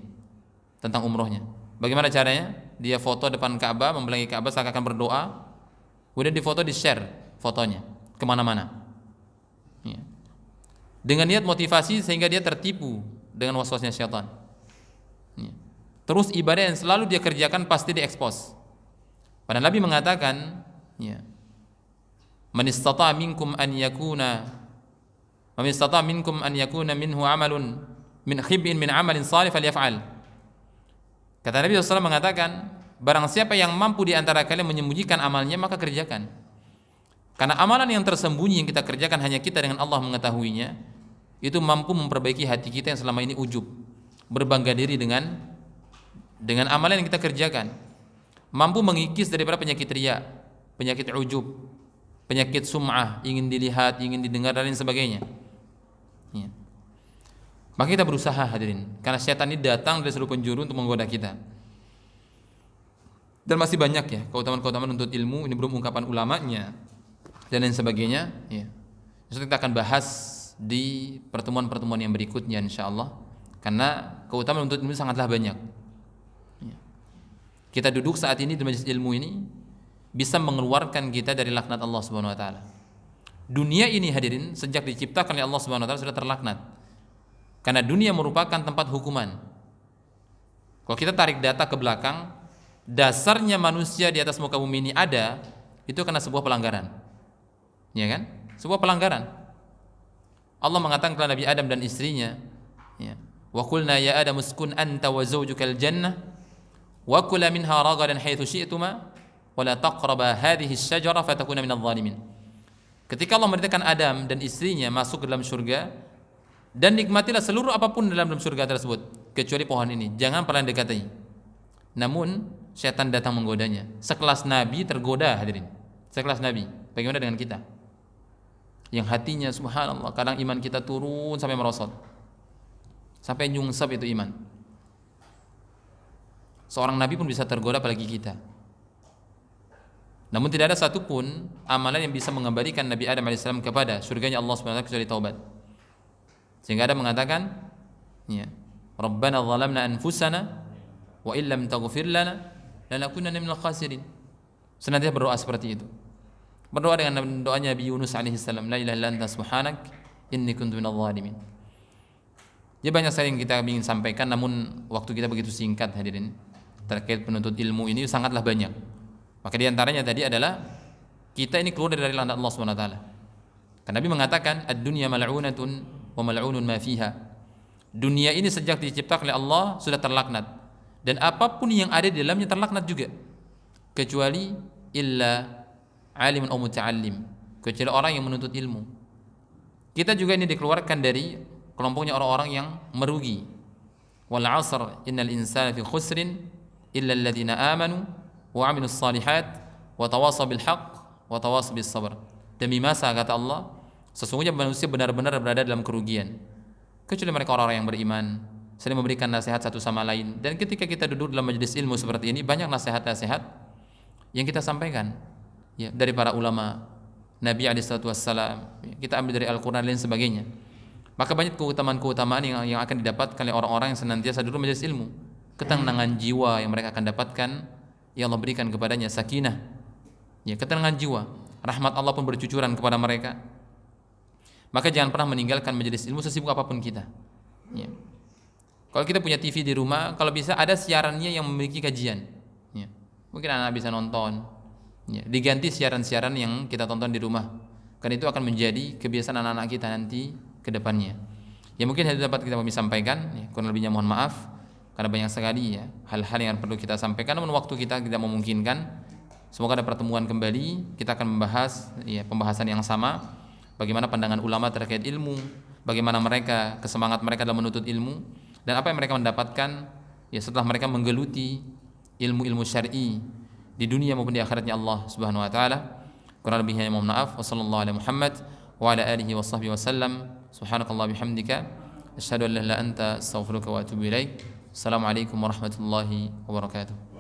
tentang umrohnya. Bagaimana caranya? Dia foto depan Ka'bah, membelakangi Ka'bah seakan berdoa, kemudian difoto, di-share fotonya kemana-mana. Ya. Dengan niat motivasi sehingga dia tertipu dengan waswasnya syaitan. Ya. Terus ibadah yang selalu dia kerjakan pasti diekspos. Padahal Nabi mengatakan, ya, man istata'a minkum an yakuna minhu amalun min khib'in min amalin salih falyaf'al. Kata Nabi SAW mengatakan, barang siapa yang mampu di antara kalian menyembunyikan amalnya, maka kerjakan. Karena amalan yang tersembunyi yang kita kerjakan hanya kita dengan Allah mengetahuinya, itu mampu memperbaiki hati kita yang selama ini ujub, berbangga diri dengan amalan yang kita kerjakan, mampu mengikis daripada penyakit riya, penyakit ujub, penyakit sum'ah, ingin dilihat, ingin didengar dan lain sebagainya. Ya. Maka kita berusaha, hadirin, karena syaitan ini datang dari seluruh penjuru untuk menggoda kita. Dan masih banyak ya keutamaan-keutamaan untuk ilmu, ini belum ungkapan ulamanya dan lain sebagainya. Ya. Jadi kita akan bahas di pertemuan-pertemuan yang berikutnya insyaallah, karena keutamaan untuk ilmu sangatlah banyak. Kita duduk saat ini di majelis ilmu ini bisa mengeluarkan kita dari laknat Allah Subhanahu wa taala. Dunia ini, hadirin, sejak diciptakan oleh Allah Subhanahu wa taala sudah terlaknat. Karena dunia merupakan tempat hukuman. Kalau kita tarik data ke belakang, dasarnya manusia di atas muka bumi ini ada itu karena sebuah pelanggaran. Ya kan? Sebuah pelanggaran. Allah mengatakan kepada Nabi Adam dan istrinya, ya, wa qulna ya Adam uskun anta wa zawjukal jannah wa kula minha ragadan haitsu syi'tuma wala taqraba hadhihi asy-syajarah fatakuna minadh dhalimin. Ketika Allah memerintahkan Adam dan istrinya masuk ke dalam surga dan nikmatilah seluruh apapun dalam surga tersebut kecuali pohon ini, jangan pernah dekati. Namun setan datang menggodanya. Sekelas Nabi tergoda, hadirin. Sekelas Nabi. Bagaimana dengan kita? Yang hatinya subhanallah, kadang iman kita turun sampai merosot. Sampai nyungsep itu iman. Seorang Nabi pun bisa tergoda, apalagi kita. Namun tidak ada satupun amalan yang bisa mengembalikan Nabi Adam AS kepada surganya Allah SWT kecuali taubat. Sehingga Adam mengatakan, ya, Rabbana zalamna anfusana wa illam taghfir lana lanakunanna minal khasirin. Senantiasa berdoa seperti itu. Berdoa dengan doanya Nabi Yunus alaihissalam, la ilaha illa anta subhanak inni kuntu minadh dhalimin. Jadi banyak sekali yang kita ingin sampaikan, namun waktu kita begitu singkat, hadirin. Terkait penuntut ilmu ini sangatlah banyak. Maka diantaranya tadi adalah kita ini keluar dari laknat Allah SWT. Karena Nabi mengatakan ad-dunya mal'unatun wa mal'unun ma fiha. Dunia ini sejak diciptakan oleh Allah sudah terlaknat, dan apapun yang ada di dalamnya terlaknat juga, kecuali illa alimun aw muta'allim, kecuali orang yang menuntut ilmu. Kita juga ini dikeluarkan dari kelompoknya orang-orang yang merugi. Wal 'asr innal insana fi khusrin illa alladziina aamanu wa 'amilus shalihat wa tawasaw bil haqq wa tawasaw bis sabr. Demi masa, kata Allah, sesungguhnya manusia benar-benar berada dalam kerugian kecuali mereka orang-orang yang beriman, saling memberikan nasihat satu sama lain. Dan ketika kita duduk dalam majelis ilmu seperti ini, banyak nasihat-nasihat yang kita sampaikan, ya, dari para ulama, Nabi alaihissalam, kita ambil dari Al-Quran dan lain sebagainya. Maka banyak keutamaan-keutamaan yang akan didapatkan oleh orang-orang yang senantiasa duduk majelis ilmu. Ketenangan jiwa yang mereka akan dapatkan, yang Allah berikan kepadanya, sakinah, ya, ketenangan jiwa, rahmat Allah pun bercucuran kepada mereka. Maka jangan pernah meninggalkan majelis ilmu sesibuk apapun kita, ya. Kalau kita punya TV di rumah, kalau bisa ada siarannya yang memiliki kajian, ya. Mungkin anak bisa nonton, ya, diganti siaran-siaran yang kita tonton di rumah, karena itu akan menjadi kebiasaan anak-anak kita nanti ke depannya. Ya, mungkin itu dapat kita sampaikan, ya, kurang lebihnya mohon maaf karena banyak sekali, ya, hal-hal yang perlu kita sampaikan, namun waktu kita tidak memungkinkan. Semoga ada pertemuan kembali, kita akan membahas, ya, pembahasan yang sama, bagaimana pandangan ulama terkait ilmu, bagaimana mereka, kesemangat mereka dalam menuntut ilmu, dan apa yang mereka mendapatkan, ya, setelah mereka menggeluti ilmu-ilmu syar'i di dunia maupun di akhiratnya Allah Subhanahu wa taala. Kurang lebihnya mohon maaf. Wassallallahu ala Muhammad wa ala alihi washabbihi wasallam. Subhanakallah bihamdika asyhadu an la ilaha illa anta astaghfiruka wa atubu ilaik. Assalamualaikum warahmatullahi wabarakatuh.